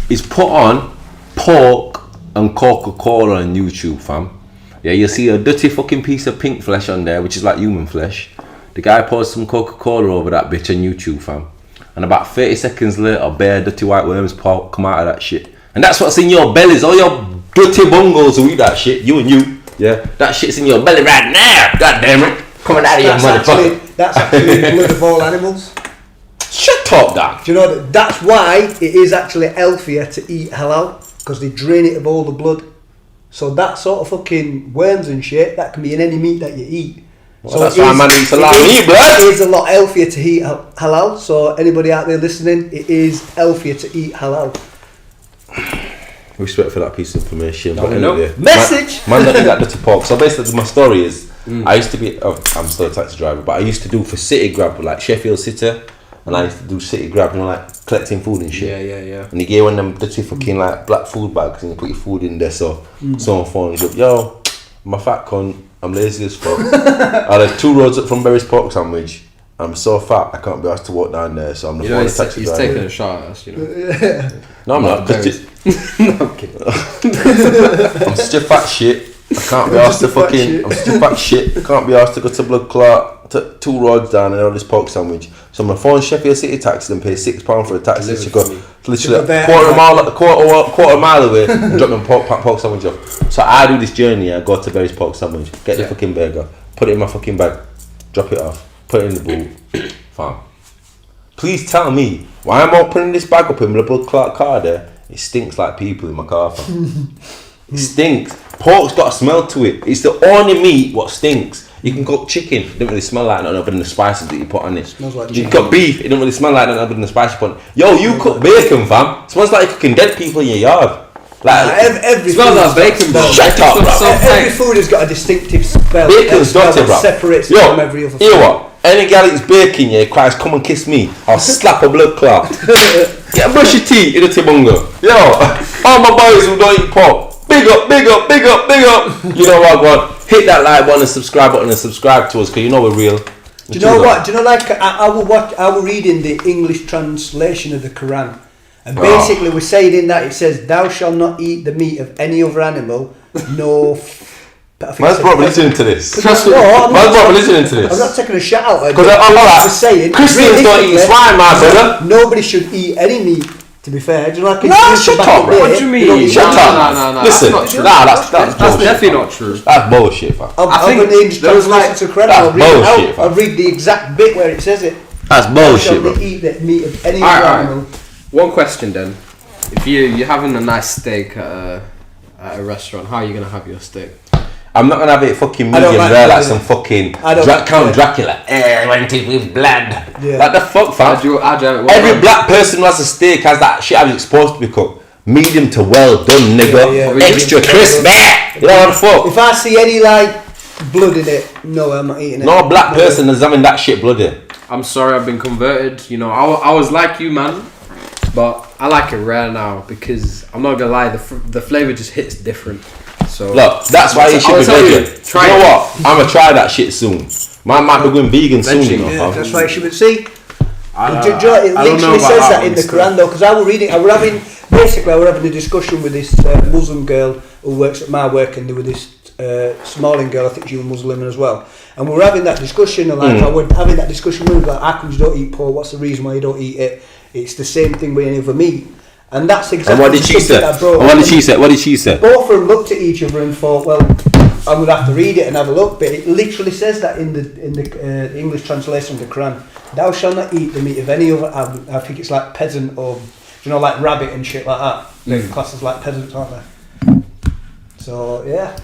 is put on pork and Coca-Cola on YouTube, fam. Yeah, you'll see a dirty fucking piece of pink flesh on there, which is like human flesh. The guy pours some Coca-Cola over that bitch on YouTube, fam. And about 30 seconds later, bare dirty white worms come out of that shit. And that's what's in your bellies. All your dirty bungles who eat that shit, you and you. Yeah, that shit's in your belly right now. God damn it. Coming out of your motherfucker. That's actually the blood of all animals. Shut up, Dan. Do you know that's why it is actually healthier to eat halal, because they drain it of all the blood. So that sort of fucking worms and shit, that can be in any meat that you eat. Well, so that's it why is- man eats a lot it of is- meat, blood. It is a lot healthier to eat halal. So anybody out there listening, it is healthier to eat halal. Respect for that piece of information. But we know. anyway, Message! Man don't eat that dirty pork. So basically, my story is, I used to be. I'm still a taxi driver, but I used to do for city grab, like Sheffield City, and I used to do city grab, you know, like collecting food and shit. Yeah. And you gave one of them dirty fucking like black food bags, and you put your food in there. So someone phones up, yo, I'm a fat cunt. I'm lazy as fuck. I live 2 roads up from Berry's pork sandwich. I'm so fat I can't be asked to walk down there, so I'm the You know, phone he's taxi taking driver. a shot at us, you know. No, I'm not. Not Just- no, I'm kidding. I'm such a fat shit. I can't be asked to fucking. I'm such a fat shit. I can't be asked to go to blood clot, 2 roads down and all this pork sandwich. So I'm gonna phone Sheffield City Taxi and pay £6 for a taxi Delivered to go for me. literally To go there. quarter mile away and drop them pork sandwich off. So I do this journey. I go to Berry's pork sandwich, get the Yeah. fucking burger, put it in my fucking bag, drop it off, put it in the boot. Fam, please tell me why I'm opening this bag up in the blood clot car there. It stinks like people in my car, fam. It stinks. Pork's got a smell to it. It's the only meat what stinks. You can cook chicken, it don't really smell like nothing other than the spices that you put on it. Smells like You chicken. got beef, it don't really smell like nothing other than the spices you put on it. Yo, you cook bacon, fam. Smells like you're cooking dead people in your yard. Every smells like bacon, bro. Shut up, bro. Every food has got a distinctive smell. Bacon's dirty, bro. That separates it from every other food. You know what? Any gal eats bacon, yeah, cries, come and kiss me. I'll slap a blood clot. Yeah, brush your teeth in the tibunga. Yo, all my boys who don't eat pork. Big up, big up, big up, big up. You know what, God? Hit that like button and subscribe button and subscribe to us, because you know we're real. Do you know what? Do you know, like, I was reading the English translation of the Quran, and basically we're saying in that it says, "Thou shalt not eat the meat of any other animal." No. Man's probably listening to this. Trust me. Man's probably listening to this. I'm not taking a shout out. Because I'm saying Christians don't eat swine, my brother. Nobody should eat any meat. To be fair, do you know, like, no, shut up, bro. What do you mean? Shut up. No. Listen, that's definitely not true. That's bullshit, fam. I think there was like to credit. I'll read the exact bit where it says it. That's bullshit, bro. Eat the meat of any animal. One question then: if you're having a nice steak at a restaurant, how are you gonna have your steak? I'm not gonna have it fucking medium rare like some fucking Count Dracula. I went it with blood. Yeah. Like the fuck, fam. Every black person who has a steak has that shit how it's supposed to be cooked. Medium to well done, nigga. Yeah. Extra crisp. You know what the fuck? If I see any like blood in it, no, I'm not eating it. No black person is having that shit bloody. I'm sorry, I've been converted. You know, I was like you, man, but I like it rare now because I'm not gonna lie, the flavour just hits different. So look, that's why you should be vegan. You know what? I'm gonna try that shit soon. Mine might be going vegan soon, you know. Yeah, that's why you should see. It literally says that in the Quran though, because I was reading. I was having a discussion with this Muslim girl who works at my work, and there was this Smalling girl. I think she was Muslim as well. And we were having that discussion, and like I was having that discussion with her, like, how come you don't eat pork? What's the reason why you don't eat it? It's the same thing with any other meat. And that's exactly. And what did she say? What did she say? Both of them looked at each other and thought, well, I'm gonna have to read it and have a look. But it literally says that in the English translation of the Quran. Thou shalt not eat the meat of any other. I think it's like peasant or, you know, like rabbit and shit like that. They're classed as like peasants, aren't they? So yeah.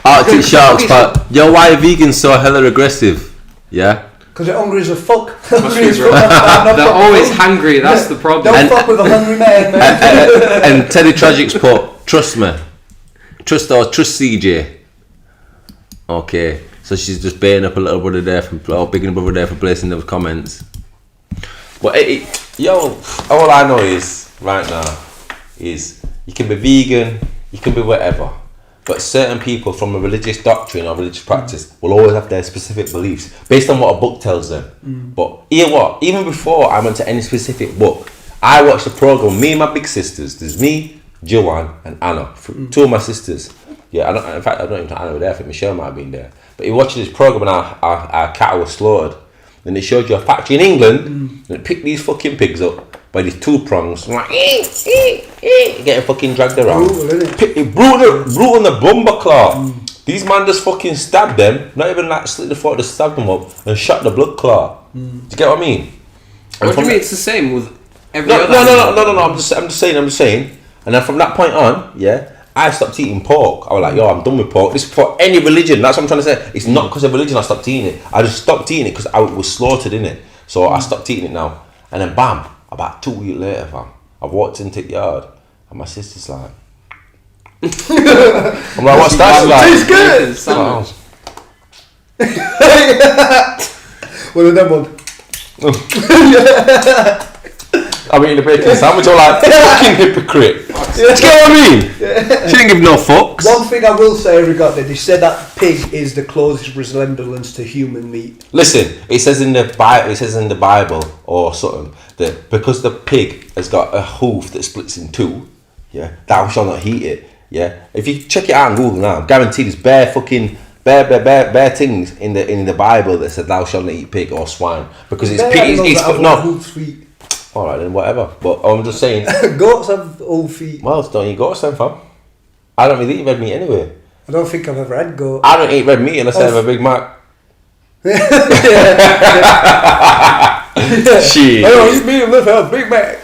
Arctic sharks, but yo, why are vegans so hella aggressive? Yeah. Because they're hungry as a fuck. They're always hungry, that's the problem. Don't fuck with a hungry man. And Teddy Tragic's put, trust me. Trust CJ. Okay. So she's just baiting up a little brother there bigging brother there for placing those comments. But yo, all I know is, right now, is you can be vegan, you can be whatever. But certain people from a religious doctrine or religious practice will always have their specific beliefs based on what a book tells them. But even before I went to any specific book, I watched the program. Me and my big sisters. There's me, Joanne, and Anna. Two of my sisters. Yeah, in fact, I don't even know Anna was there. I think Michelle might have been there. But he watched this program and our cattle were slaughtered. Then it showed you a factory in England and it picked these fucking pigs up by these two prongs, like getting fucking dragged around. Brutal on the bumper claw. These man just fucking stabbed them, not even like slit the throat, just stabbed them up and shot the blood claw. Do you get what I mean? What do you mean it's the same with every other? No. I'm just saying. And then from that point on, yeah, I stopped eating pork. I was like, yo, I'm done with pork. This is for any religion. That's what I'm trying to say. It's not because of religion I stopped eating it. I just stopped eating it because I was slaughtered in it. So I stopped eating it now. And then bam, about 2 weeks later, fam, I walked into the yard and my sister's like, I'm like, what's that? She's like, it's good. Well, then one. I'm eating a bacon sandwich. I'm like, fucking hypocrite. Do you get what I mean? She didn't give no fucks. One thing I will say regarding they said that pig is the closest resemblance to human meat. Listen, it says in the Bible or something that because the pig has got a hoof that splits in two, yeah, thou shalt not eat it. Yeah, if you check it out on Google now, guarantee there's bare things in the Bible that said thou shalt not eat pig or swine because it's pig. It's no. Alright then, whatever. But I'm just saying. Goats have all feet. Well, don't eat goats then, fam. I don't really eat red meat anyway. I don't think I've ever had goat. I don't eat red meat unless I have a Big Mac. Shit. I don't eat meat unless I have a Big Mac.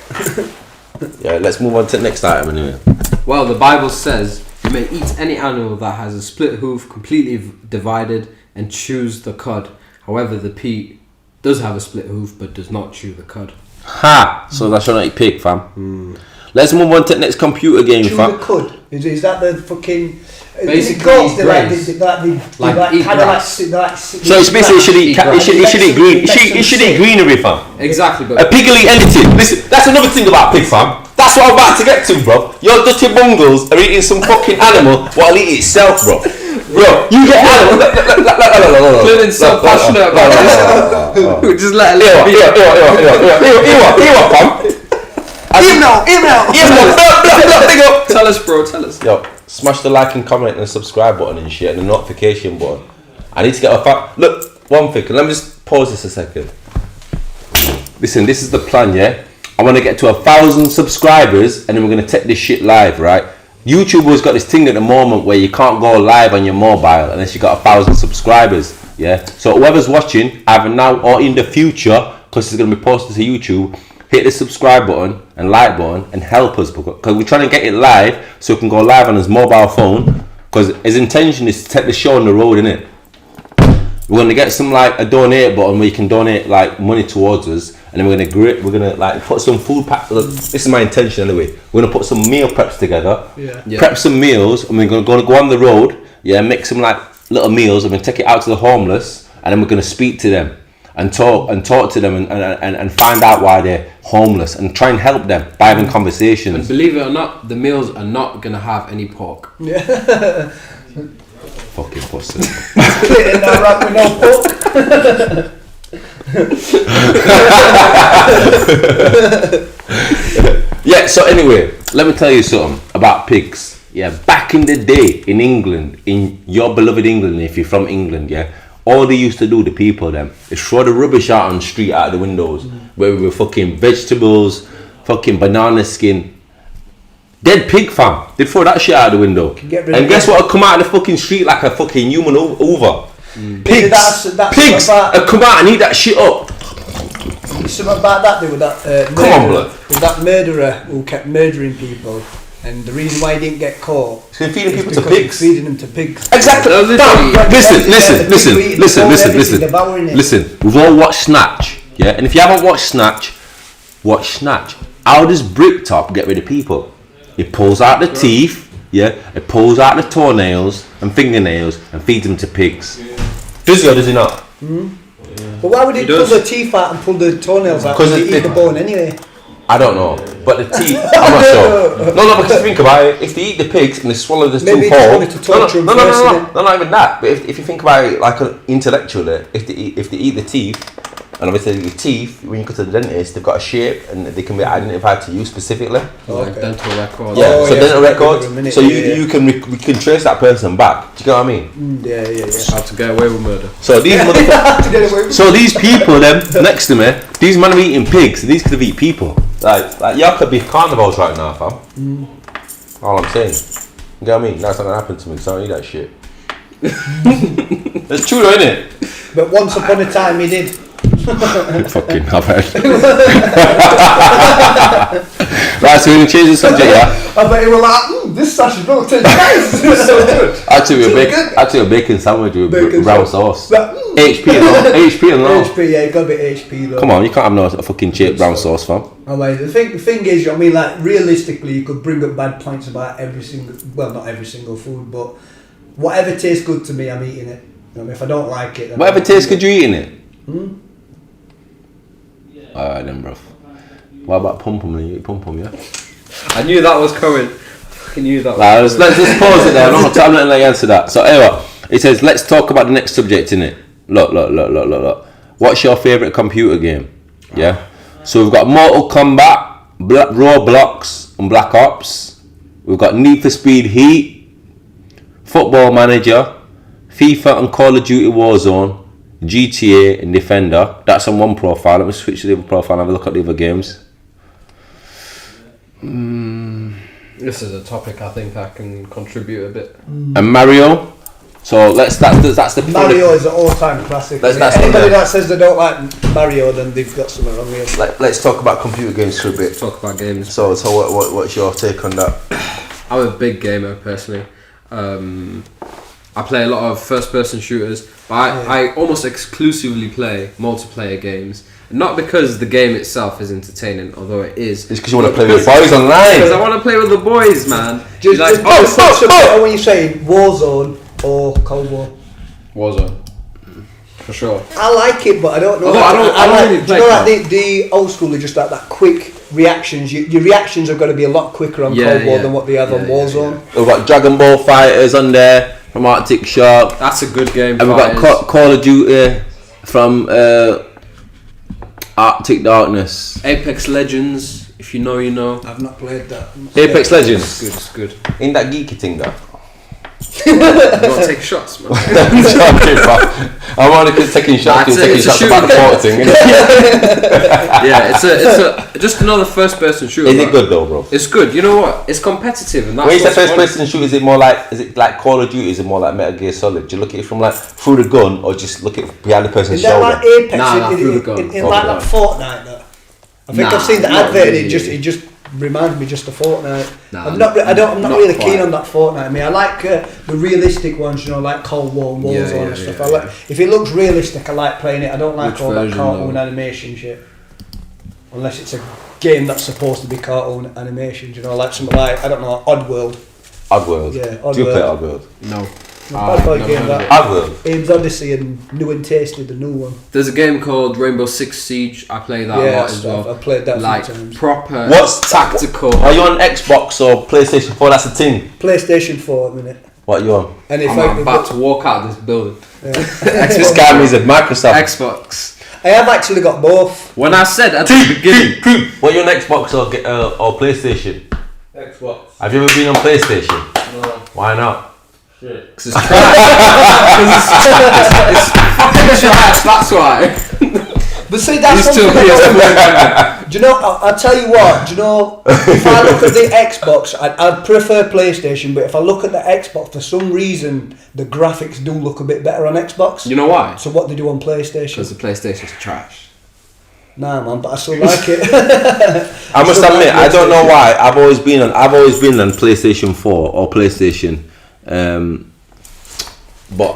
Yeah, let's move on to the next item anyway. Well, the Bible says you may eat any animal that has a split hoof, completely divided, and chews the cud. However, the pig does have a split hoof but does not chew the cud. Ha! So that's not eat pig, fam. Let's move on to the next computer game, Chew the fam. cud. Is that the fucking? Basically, goats, they graze. eat Eat grass. So it's basically it should eat green. It should eat greenery, fam. Exactly, A but pig will eat anything. Listen, that's another thing about pig, fam. That's what I'm about to get to, bro. Your dirty bungles are eating some fucking animal what'll eat itself, bro. Bro, you get animal. Clinton's so passionate about this. We just let it live. Email. Tell us, bro. Tell us. Yo, smash the like and comment and subscribe button and shit and the notification button. I need to get a look, one thing. Let me just pause this a second. Listen, this is the plan, yeah? I want to get to 1,000 subscribers and then we're going to take this shit live, right? YouTube has got this thing at the moment where you can't go live on your mobile unless you got 1,000 subscribers, yeah? So whoever's watching, either now or in the future, because it's going to be posted to YouTube, hit the subscribe button and like button and help us, because we're trying to get it live so we can go live on his mobile phone, because his intention is to take the show on the road, innit? We're going to get some like a donate button where you can donate like money towards us, and then we're gonna like put some food pack. Look, this is my intention anyway. We're gonna put some meal preps together, prep some meals, and we're gonna go on the road, make some like little meals, and we're gonna take it out to the homeless, and then we're gonna speak to them and talk to them and find out why they're homeless and try and help them by having conversations. And believe it or not, the meals are not gonna have any pork. Fucking pussy. Yeah, so anyway, let me tell you something about pigs. Yeah, back in the day in England, in your beloved England, if you're from England, all they used to do, the people them, is throw the rubbish out on the street, out of the windows, where we were fucking vegetables, fucking banana skin. Dead pig, fam. They'd throw that shit out the window. And guess what? I'd come out of the fucking street like a fucking human over. Pigs. Pigs would come out and eat that shit up. Something about that, with that Come on, blood. With that murderer who kept murdering people, and the reason why he didn't get caught. So feeding is people to because pigs. Feeding them to pigs. Exactly. Listen. We've all watched Snatch, and if you haven't watched Snatch, watch Snatch. How does Bricktop get rid of people? It pulls out the teeth, it pulls out the toenails and fingernails and feeds them to pigs. Does he or does he not? But why would he pull the teeth out and pull the toenails out? Because he eat the bone anyway. I don't know, but the teeth, I'm not sure. No, because think about it, if they eat the pigs and they swallow the tooth whole, no, not even that. But if you think about it like intellectually, if they eat the teeth, and obviously the teeth, when you go to the dentist, they've got a shape and they can be identified to you specifically. Like dental records. Dental records. So we can trace that person back. Do you get what I mean? Yeah. How to get away with murder. So these people then next to me, these men are eating pigs. These could have eaten people. Like y'all could be carnivores right now, fam. All I'm saying. You get what I mean? That's not gonna happen to me because I don't eat that shit. It's true though, isn't it? But once upon a time he did. Fucking knobhead. Right, so we're going to change the subject, I bet he was like, this sash is going to taste nice. So good. Actually a bacon sandwich with brown sauce. HP and all. HP, yeah, got a bit HP though. Come on, you can't have no fucking cheap brown sauce, fam. I mean, the thing is, I mean, like, realistically, you could bring up bad points about not every single food, but whatever tastes good to me, I'm eating it. I mean, if I don't like it... Whatever tastes good, you're eating it? Alright then, bruv. What about pum-pum? You eat pum-pum, yeah? I knew that was coming. I knew that was Let's just pause it there. I'm not letting you answer that. So anyway, it says, let's talk about the next subject, innit? Look. What's your favourite computer game? Yeah? So we've got Mortal Kombat, Roblox and Black Ops. We've got Need for Speed Heat, Football Manager, FIFA and Call of Duty Warzone, GTA and Defender. That's on one profile. Let me switch to the other profile and have a look at the other games. This is a topic I think I can contribute a bit. And Mario. So that's the Mario is an all-time classic. Anybody that says they don't like Mario, then they've got something wrong here. Let's talk about computer games for a bit. Talk about games. So what's your take on that? I'm a big gamer personally. I play a lot of first-person shooters, but I almost exclusively play multiplayer games. Not because the game itself is entertaining, although it is. It's because you want to play with boys online. Because I want to play with the boys, man. Just oh, when you're saying Warzone or Cold War. Warzone. For sure. I like it, but I don't know. Although I don't really do you know, like the old school are just like that quick reactions. Your reactions are going to be a lot quicker on Cold War than what they have on Warzone. We've got Dragon Ball Fighters on there from Arctic Shark. That's a good game. And we've got Call of Duty from Arctic Darkness. Apex Legends. If you know, you know. I've not played that. Apex Legends. It's good. Ain't that geeky thing though? You want to take shots, man? I'm only taking shots. Taking shots about the port thing. Yeah, it's a just another first-person shooter. Is it good though, bro? It's good. You know what? It's competitive, and that's when you say first-person shooter, is it like Call of Duty? Is it more like Metal Gear Solid? Do you look at it from like through the gun, or just look at it behind the person's shoulder? Is that like Apex? Nah, through the gun. In like that Fortnite, though. I think I've seen the advert. Really. It just reminds me just of Fortnite. I'm not really keen on that Fortnite. I mean, I like the realistic ones, you know, like Cold War and Warzone and stuff. I like if it looks realistic. I like playing it. I don't like all that cartoon animation shit. Unless it's a game that's supposed to be cartoon animation, you know, like something like I don't know, Oddworld. Oddworld. Yeah, Oddworld. Do you play Oddworld? No. Game that. Oddworld. Abe's Odyssey and New and Tasty, the new one. There's a game called Rainbow Six Siege. I play that a lot as well. I've played that like a few times. Proper. What's tactical? Are you on Xbox or PlayStation 4? That's a thing. PlayStation 4 at the minute. What are you on? And if I'm about to walk out of this building. This guy means a Microsoft. Xbox. I have actually got both. When I said at the beginning, what are you on Xbox or PlayStation? Xbox. Have you ever been on PlayStation? No. Why not? Shit. Because it's trash. It's fucking trash, that's why. But see, that's Used to something be I do you know, I'll tell you what, do you know, if I look at the Xbox, I'd prefer PlayStation, but if I look at the Xbox, for some reason, the graphics do look a bit better on Xbox. You know why? So what they do on PlayStation? Because the PlayStation's trash. Nah, man, but I still like it. I must admit, I don't know why. I've always been on PlayStation 4 or PlayStation, but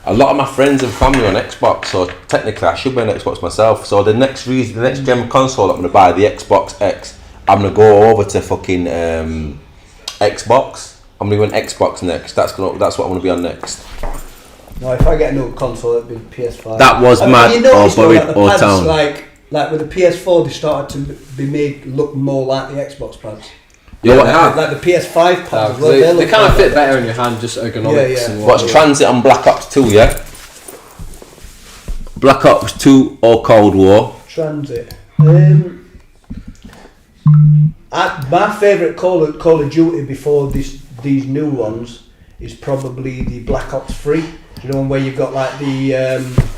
a lot of my friends and family are on Xbox, so technically I should be on Xbox myself. So the next gen console I'm gonna buy, the Xbox X, I'm gonna go over to fucking Xbox. I'm gonna go on Xbox next. That's what I'm gonna be on next. No, if I get a new console, it'd be PS5. That was mad. Or town. Like with the PS4, they started to be made look more like the Xbox pads. Yeah, like the PS5 pads. They kind of fit better in your hand, just ergonomics. Yeah. And What's Transit on Black Ops 2? Yeah. Black Ops 2 or Cold War? Transit. My favourite Call of Duty before these new ones is probably the Black Ops 3. You know, where you've got like the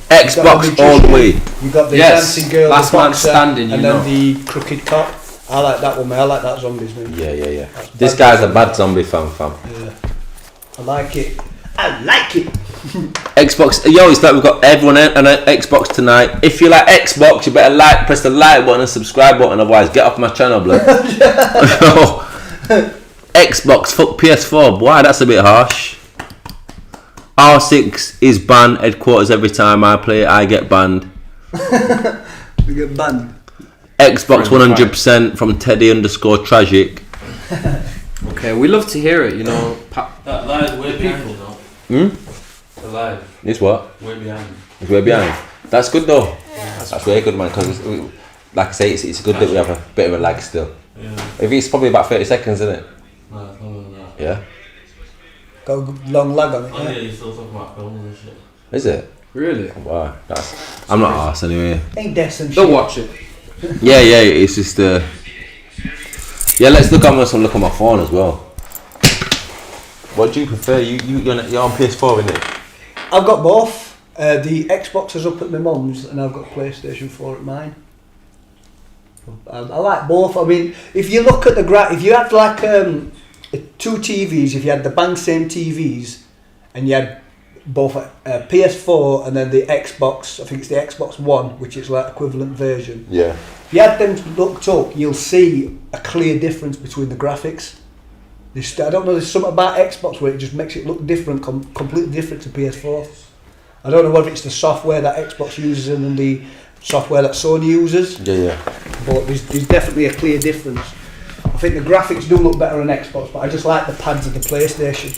Xbox all the way. You've got the dancing girl, last the man boxer, standing, and then the crooked cop. I like that one, mate. I like that zombies, man. Yeah. This guy's a bad zombie fan. Yeah. I like it. Xbox, it's like we've got everyone on an Xbox tonight. If you like Xbox, you better press the like button and subscribe button, otherwise get off my channel, blood. Xbox, fuck PS4, boy, that's a bit harsh. R6 is banned headquarters. Every time I play it, I get banned. We get banned. Xbox 100% from Teddy_tragic. Okay, we love to hear it, you know. That lies way behind, you know. The live. It's what? Way behind. It's way behind. That's good though. That's very good, man. Because like I say, it's good that we have a bit of a lag still. Yeah. If it's probably about 30 seconds, isn't it? No, it's not like that. Yeah. Got a long lag on it. Oh yeah, you still talking about films and shit. Is it? Really? Wow. I'm not arsed anyway. Ain't decent shit. Don't watch it. Yeah. It's just yeah. Let's look on my phone as well. What do you prefer? You're on PS4, isn't it? I've got both. The Xbox is up at my mum's, and I've got PlayStation 4 at mine. I like both. I mean, if you look at if you had like two TVs, if you had the bang same TVs, and you had both a PS4 and then the Xbox, I think it's the Xbox One, which is like equivalent version. Yeah. If you had them looked up, you'll see a clear difference between the graphics. I don't know, there's something about Xbox where it just makes it look different, completely different to PS4. I don't know whether it's the software that Xbox uses and then software that Sony uses. Yeah. But there's definitely a clear difference. I think the graphics do look better on Xbox, but I just like the pads of the PlayStation.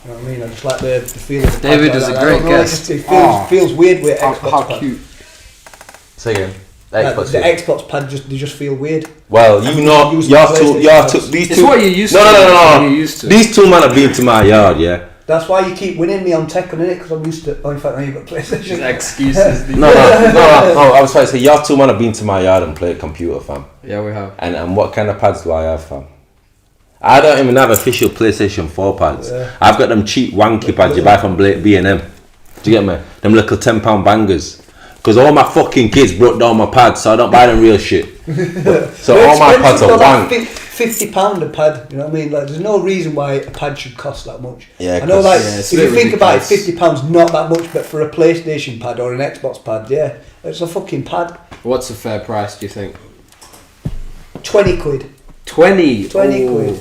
You know what I mean? I just like the feel of the David pads is like a that. great guest. It feels weird with Xbox How pad. cute. Say again. The Xbox pad they just feel weird. Well, you know, these It's two. what you used to. No. You're used to. These two men have been to my yard, yeah. That's why you keep winning me on Tekken, innit? Because I'm used to. Oh, in fact, now you've got PlayStation. Excuses. No. I was trying to say, y'all two men have been to my yard and played computer, fam. Yeah, we have. And what kind of pads do I have, fam? I don't even have official PlayStation 4 pads. Yeah. I've got them cheap wanky pads you buy from B&M. Do you get me? Them little £10 bangers. Because all my fucking kids broke down my pads, so I don't buy them real shit. So all my pads are wank. £50 a pad, you know what I mean? Like, there's no reason why a pad should cost that much. Yeah, I know, like, it's if a you bit think about it, ridiculous. £50 not that much, but for a PlayStation pad or an Xbox pad, yeah, it's a fucking pad. What's a fair price, do you think? 20 quid. 20 quid.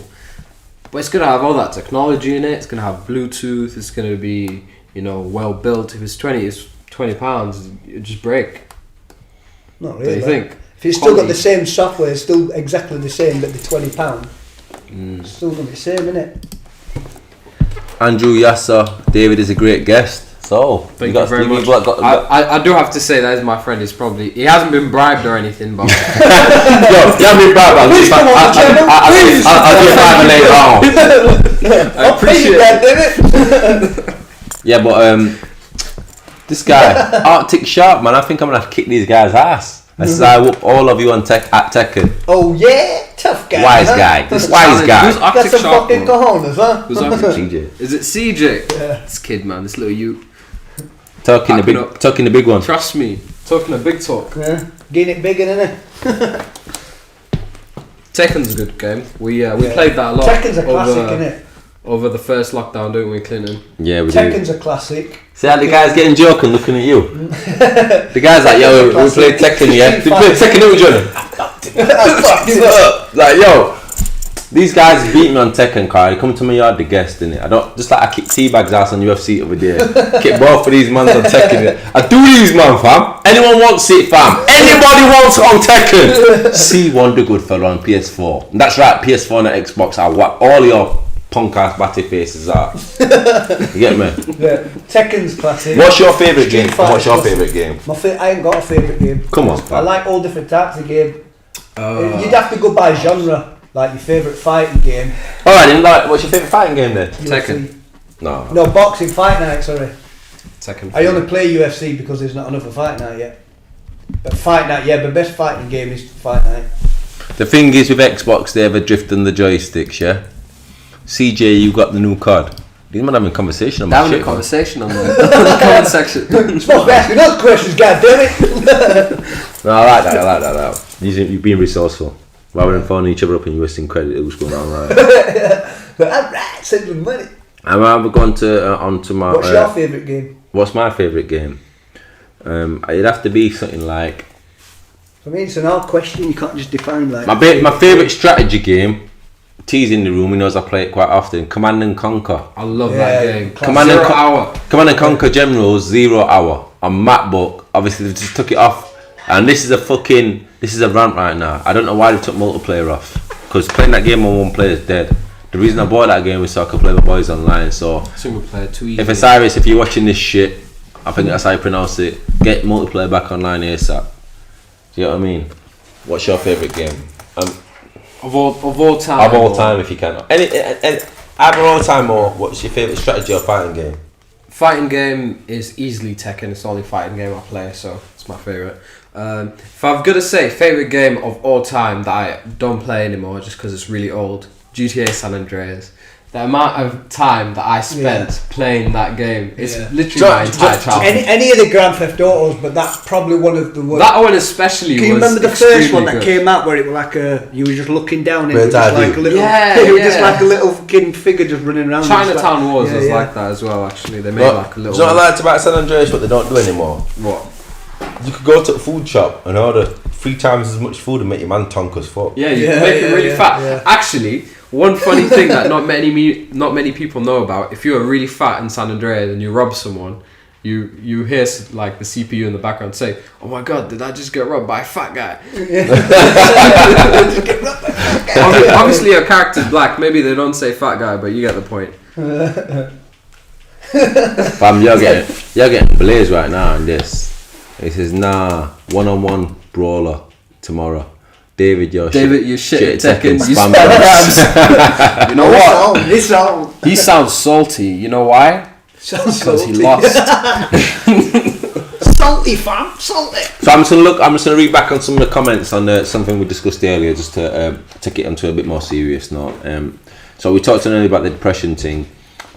But it's going to have all that technology in it. It's going to have Bluetooth. It's going to be, well built. If it's 20, it's £20. It just break. Not What really. do you think? If it's still got the same software, it's still exactly the same, but the £20, it's still going to be the same, innit? Andrew Yasser, David is a great guest. So, Thank you very much. I do have to say that is my friend. He hasn't been bribed or anything, but Yo, you haven't been bribed. I'll do it later on. I appreciate it. Yeah, but this guy, Arctic Sharp, man, I think I'm gonna have to kick these guys' ass. I said I whoop all of you on at Tekken. Oh yeah, tough guy. Wise huh? guy. This wise guy. Who's Arctic Got some Sharp, fucking bro? cojones, huh? Who's Arctic? CJ. Is it CJ? Yeah. This kid, man, this little you. Talking the big one. Trust me, talking a big talk. Yeah. Getting it bigger, innit? Tekken's a good game. We played that a lot. Tekken's a classic, innit? Over the first lockdown, don't we, Clinton? Yeah, we do. Tekken's a classic. See how the guys getting joking looking at you? The guys like, yo, we played Tekken, yeah? They played Tekken, didn't we, Johnny? Like, yo, these guys beat me on Tekken, car. They come to my yard, the guest, innit? I kick Teabag's ass on UFC over there. Kick both of these mans on Tekken. Innit? I do these, man, fam. Anyone wants it, fam? Anybody wants it on Tekken? See Wonder Good fella on PS4. And that's right, PS4 and Xbox. I whack all your punk ass batty faces out. You get me? Yeah. Tekken's classic. What's your favourite game? Street Fighter What's your classic. favourite game? I ain't got a favourite game. Come on, I fam. like all different types of game. You'd have to go by genre. Like your favourite fighting game. Alright, then, like, what's your favourite fighting game then? Tekken. No. No, boxing, fight night, sorry. Tekken. I only play UFC because there's not another fight night yet. But fight night, yeah, the best fighting game is fight night. The thing is with Xbox, they have a drift on the joysticks, yeah? CJ, you got the new card. These men having a conversation on my Having shit, a conversation on the comment section. You're supposed to be asking us questions, goddammit! No, I like that. You've been resourceful. Rather than phoning each other up and you wasting credit, it was going on right. Alright, send me money. I'm rather going to onto my. What's your favourite game? What's my favourite game? It'd have to be something like. I mean, it's an odd question. You can't just define like. My favourite strategy game. T's in the room. He knows I play it quite often. Command and Conquer. I love that game. Command Zero Hour. Command and Conquer Generals 0 Hour on MacBook. Obviously, they just took it off. And this is a rant right now. I don't know why they took multiplayer off. Because playing that game on one player is dead. The reason I bought that game was so I could play with boys online. So Single player, too easy. if it's Iris, if you're watching this shit, I think that's how you pronounce it. Get multiplayer back online ASAP. Do you know what I mean? What's your favourite game? Of all time. Of all time, if you can. Either all time or what's your favourite strategy or fighting game? Fighting game is easily Tekken. It's the only fighting game I play, so it's my favourite. If I've got to say favourite game of all time that I don't play anymore just because it's really old, GTA San Andreas. The amount of time that I spent playing that game is literally my entire childhood. Any of the Grand Theft Autos, but that's probably one of the worst. That one especially. Can you was remember the first one that good. came out where it was like you were just looking down and it Bird's was just eye like view. a little, Yeah, it was yeah. just like a little fucking figure just running around. Chinatown Wars was yeah. like that as well. Actually, they made But, like a little. do you know what I liked about San Andreas? What they don't do anymore? What? You could go to a food shop and order 3 times as much food and make your man tonk as fuck. Yeah, you can make it really fat. Yeah. Actually, one funny thing that not many people know about: if you're really fat in San Andreas and you rob someone, you hear like the CPU in the background say, "Oh my god, did I just get robbed by a fat guy?" Obviously, your character's black. Maybe they don't say fat guy, but you get the point. Fam, you're getting blazed right now on this. It says, nah, one-on-one brawler tomorrow. David, you shit at Tekken. You spam you know what? He sounds salty. You know why? Because he lost. Salty, fam, salty. So I'm just gonna read back on some of the comments on something we discussed earlier, just to take it onto a bit more serious note. So we talked earlier about the depression thing,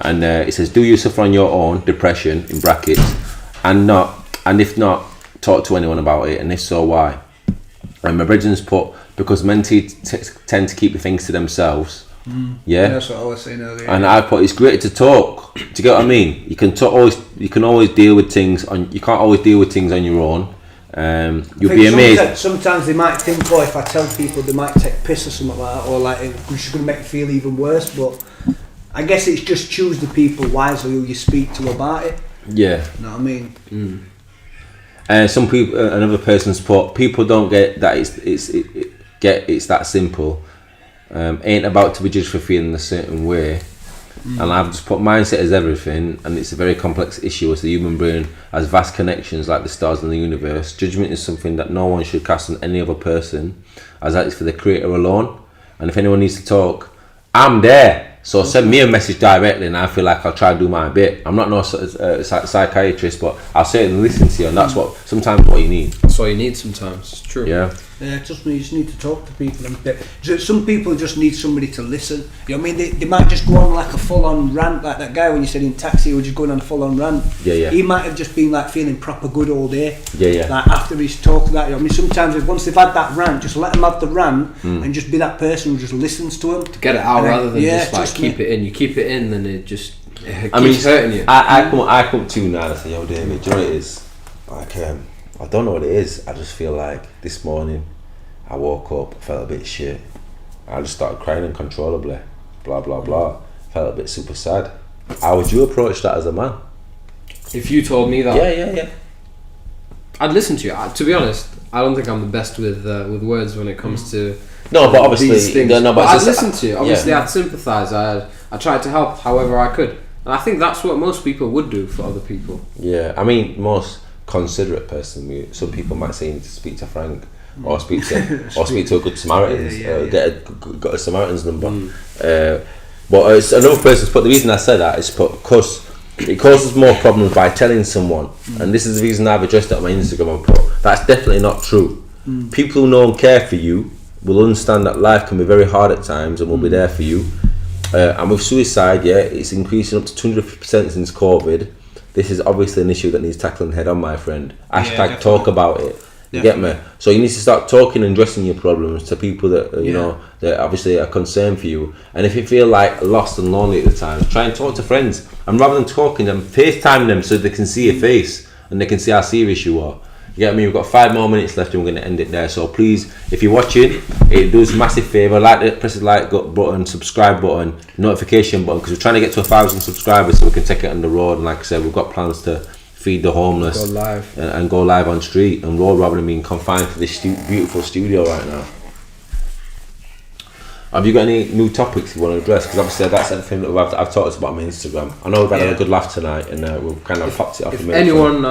and it says, do you suffer on your own depression in brackets, and if not, talk to anyone about it, and if so, why? And my brethren's put, because men tend to keep the things to themselves. Yeah, that's what I was saying earlier. And I put, it's great to talk. Do you get what I mean? You can always deal with things you can't always deal with things on your own. You'll be amazed. Sometimes they might think, oh, if I tell people, they might take piss or something like that, or like it's just going to make you feel even worse. But I guess it's just choose the people wisely who you speak to about it. Yeah, you know what I mean. Some people, another person's put, people don't get that it's that simple. Ain't about to be judged for feeling a certain way. And I've just put, mindset is everything, and it's a very complex issue as the human brain has vast connections like the stars in the universe. Judgment is something that no one should cast on any other person, as that is for the creator alone. And if anyone needs to talk, I'm there. So send me a message directly, and I feel like I'll try to do my bit. I'm not no psychiatrist, but I'll certainly listen to you, and that's sometimes what you need. That's all you need sometimes. It's true. Yeah. Yeah, you just need to talk to people. And some people just need somebody to listen. You know what I mean? They might just go on like a full-on rant, like that guy when you said in Taxi, who was just going on a full-on rant. Yeah. He might have just been like feeling proper good all day. Yeah. Like after he's talked that, you know what I mean? Sometimes once they've had that rant, just let them have the rant and just be that person who just listens to them. To get it out rather than just like keep it in. You keep it in, then it keeps hurting you. I come to you now and say, yo, David, do you know what it is? Like, I don't know what it is. I just feel like this morning I woke up, felt a bit shit. I just started crying uncontrollably. Blah, blah, blah. Felt a bit super sad. How would you approach that as a man? If you told me that... Yeah. I'd listen to you. To be honest, I don't think I'm the best with words when it comes to... No, but obviously... these things. But I'd listen to you. Obviously, I'd sympathise. I tried to help however I could. And I think that's what most people would do for other people. Yeah, I mean, most considerate person. Some people might say you need to speak to Frank. Or speak to a good Samaritan. Get a Samaritan's number. But it's another person's put. The reason I said that is because it causes more problems by telling someone, and this is the reason I've addressed it on my Instagram and put that's definitely not true. People who know and care for you will understand that life can be very hard at times and will be there for you. And with suicide, it's increasing up to 250% since COVID. This is obviously an issue that needs tackling head on, my friend. # talk about it. You get me? So you need to start talking and addressing your problems to people that you know that obviously are concerned for you. And if you feel like lost and lonely at the time, try and talk to friends. And rather than talking to them, FaceTime them so they can see your face and they can see how serious you are. You get me? We've got 5 more minutes left and we're going to end it there. So please, if you're watching, it does a massive favour. Press the like button, subscribe button, notification button, because we're trying to get to 1,000 subscribers so we can take it on the road. And like I said, we've got plans to feed the homeless, go live. And go live on street and road rather than being confined to this beautiful studio right now. Have you got any new topics you want to address? Because obviously that's everything that I've talked about on my Instagram. I know we've had a good laugh tonight, and we've kind of popped it off. If anyone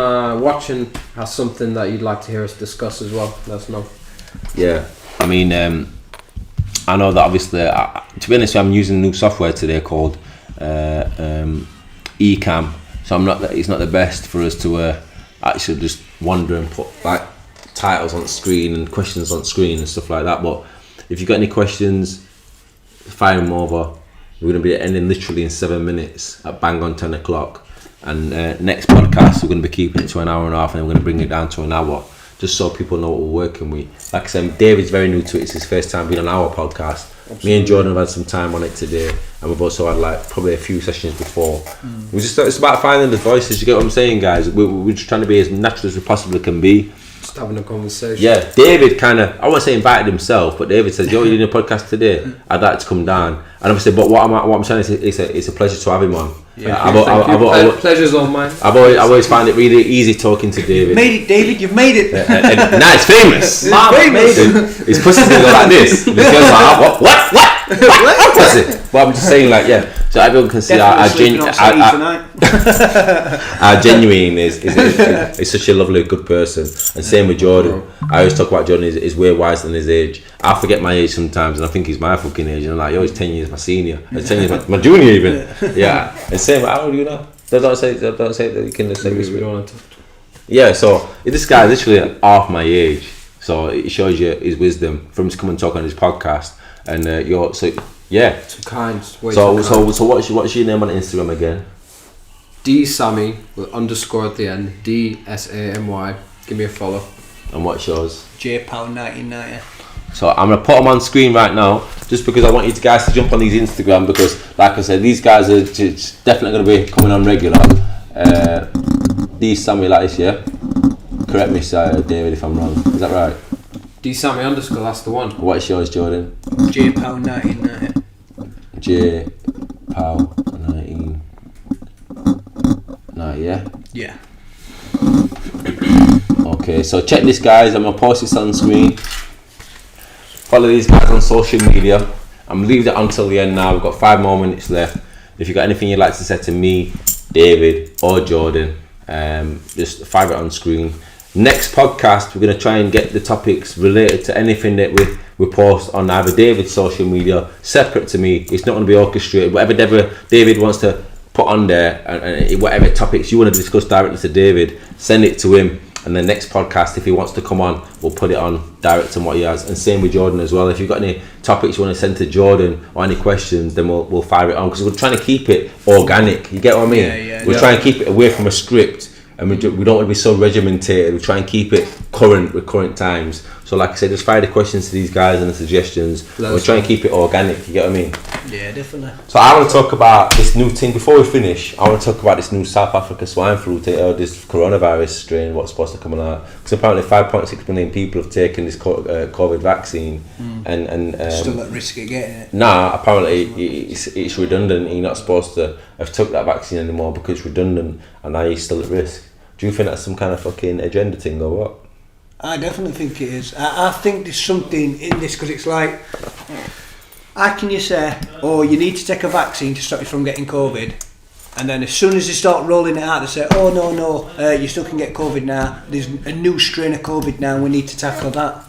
watching has something that you'd like to hear us discuss as well, let us know. Yeah, I mean, I know that obviously, to be honest, I'm using new software today called Ecamm. So it's not the best for us to actually just wander and put like titles on screen and questions on screen and stuff like that. But if you've got any questions, fire them over. We're going to be ending literally in 7 minutes at bang on 10 o'clock. And next podcast, we're going to be keeping it to an hour and a half, and then we're going to bring it down to an hour, just so people know what we're working with. Like I said, David's very new to it. It's his first time being on our podcast. Absolutely. Me and Jordan have had some time on it today, and we've also had like probably a few sessions before. It's about finding the voices. You get what I'm saying, guys? We're just trying to be as natural as we possibly can be. Just having a conversation. Yeah, David kind of, I won't say invited himself, but David says, "Yo, you're doing a podcast today. I'd like to come down." And obviously, but what I'm trying to say, it's a pleasure to have him on. Pleasure's all mine. I've always found it really easy talking to David. Made it, David. You've made it. Now it's famous. His pussy's gonna go like this. This girl's like, what? What's it? But I'm just saying, like, yeah. So everyone can see how genuine is such a lovely, good person. And same with Jordan. I always talk about Jordan. He's way wiser than his age. I forget my age sometimes, and I think he's my fucking age. And I'm like, yo, he's 10 years my senior. He's 10 years my junior even. Yeah. And same. How old are you now? Don't say that you can say this. Yeah. So this guy is literally half my age. So it shows you his wisdom from him to come and talk on his podcast. And yeah. Too kind. So what's your name on Instagram again? DSamy with underscore at the end. DSAMY. Give me a follow. And what's yours? JPow1990. So I'm gonna put them on screen right now, just because I want you guys to jump on these Instagram, because, like I said, these guys are definitely gonna be coming on regular. DSamy like this, yeah. Correct me, David, if I'm wrong. Is that right? DSamy underscore. That's the one. What's yours, Jordan? JPow1990. JPow1990, yeah? Yeah. Okay, so check this, guys. I'm gonna post this on screen. Follow these guys on social media. I'm leaving it until the end now. We've got 5 more minutes left. If you've got anything you'd like to say to me, David, or Jordan, just fire it on screen. Next podcast, we're going to try and get the topics related to anything that we post on either David's social media, separate to me. It's not going to be orchestrated. Whatever David wants to put on there, and whatever topics you want to discuss directly to David, send it to him. And the next podcast, if he wants to come on, we'll put it on direct on what he has. And same with Jordan as well. If you've got any topics you want to send to Jordan or any questions, then we'll fire it on, because we're trying to keep it organic. You get what I mean? We're trying to keep it away from a script. And we don't want to be so regimented. We try and keep it current with current times. So like I said, just fire the questions to these guys and the suggestions. We're trying to keep it organic, you get what I mean? Yeah, definitely. So I want to talk about this new thing. Before we finish, I want to talk about this new South Africa swine flu, this coronavirus strain, what's supposed to come out. Because apparently 5.6 million people have taken this COVID vaccine. And still at risk of getting it. Nah, apparently it's redundant. You're not supposed to have took that vaccine anymore because it's redundant, and now you're still at risk. Do you think that's some kind of fucking agenda thing or what? I definitely think it is. I think there's something in this, because it's like, how can you say, oh, you need to take a vaccine to stop you from getting COVID, and then as soon as they start rolling it out, they say, oh no, you still can get COVID now, there's a new strain of COVID now, we need to tackle that.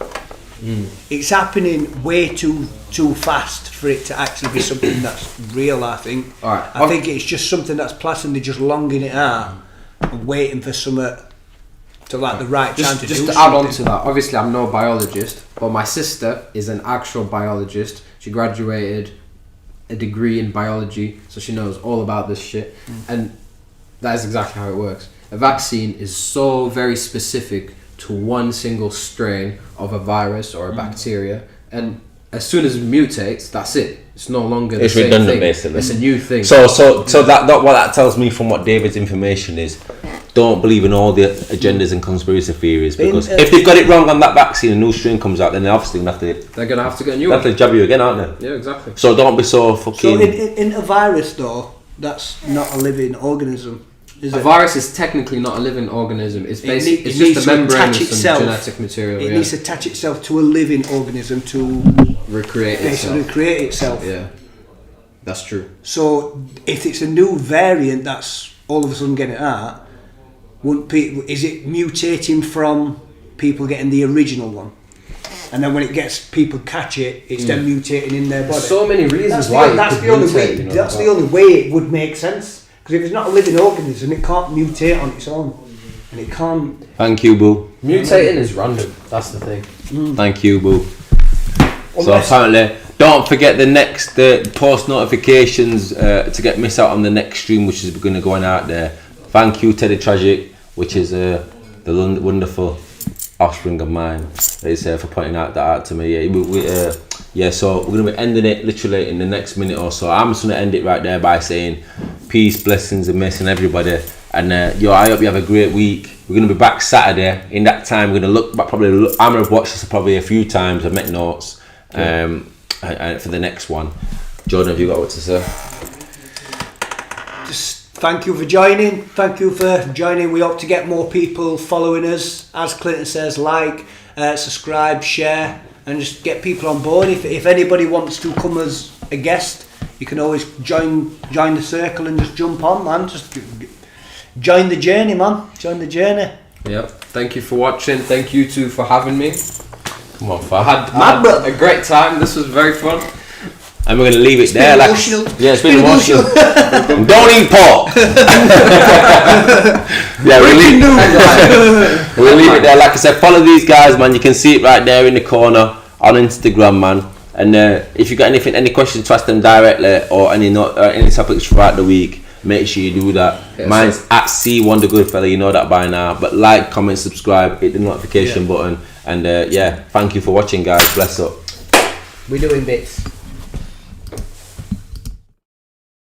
It's happening way too fast for it to actually be something that's real, I think. I think it's just something that's planned, they're just longing it out and waiting for something to like the right time to do something. Just to add on to that, obviously I'm no biologist, but my sister is an actual biologist. She graduated a degree in biology, so she knows all about this shit. And that is exactly how it works. A vaccine is so very specific to one single strain of a virus or a bacteria, and as soon as it mutates, that's it. It's no longer the same redundant, thing. basically. It's a new thing. So that what that tells me from what David's information is, don't believe in all the agendas and conspiracy theories, because if they've got it wrong on that vaccine, a new strain comes out, then they're obviously they're gonna have to get a new one. They have to jab you again, aren't they? Yeah, exactly. So don't be so fucking. So in a virus though, that's not a living organism. A virus is technically not a living organism. It's basically it's just a membrane with some genetic material. It needs to attach itself to a living organism to recreate itself. Yeah, that's true. So if it's a new variant that's all of a sudden getting out, is it mutating from people getting the original one? And then when it gets people catch it, it's then mutating in their body. So many reasons why that's the only way it would make sense. Because if it's not a living organism, it can't mutate on its own, and it can't. Thank you, boo. Mutating is random. That's the thing. Thank you, boo. So apparently, don't forget the next post notifications to get miss out on the next stream, which is going to go on out there. Thank you, Teddy Tragic, which is the wonderful offspring of mine. Is for pointing out that out to me. Yeah, so we're going to be ending it literally in the next minute or so. I'm just going to end it right there by saying peace, blessings and mercy, everybody. And I hope you have a great week. We're going to be back Saturday. In that time, we're going to look back. I'm going to watch this probably a few times. I've made notes and for the next one. Jordan, have you got what to say? Just thank you for joining. Thank you for joining. We hope to get more people following us. As Clinton says, like, subscribe, share, and just get people on board. If anybody wants to come as a guest, you can always join the circle and just jump on, man. Just join the journey, man. Join the journey. Yep. Thank you for watching. Thank you two for having me. Come on, fam. I had a great time. This was very fun. And we're going to leave it there. Been emotional. Yeah, it's been emotional. Don't eat pork. Yeah, we'll leave it there. Like I said, follow these guys, man. You can see it right there in the corner on Instagram, man. And if you got any questions to ask them directly or any topics throughout the week, make sure you do that. Yeah, mine's at C1 the Good Fella, you know that by now. But like, comment, subscribe, hit the notification button. And thank you for watching, guys. Bless up. We're doing bits.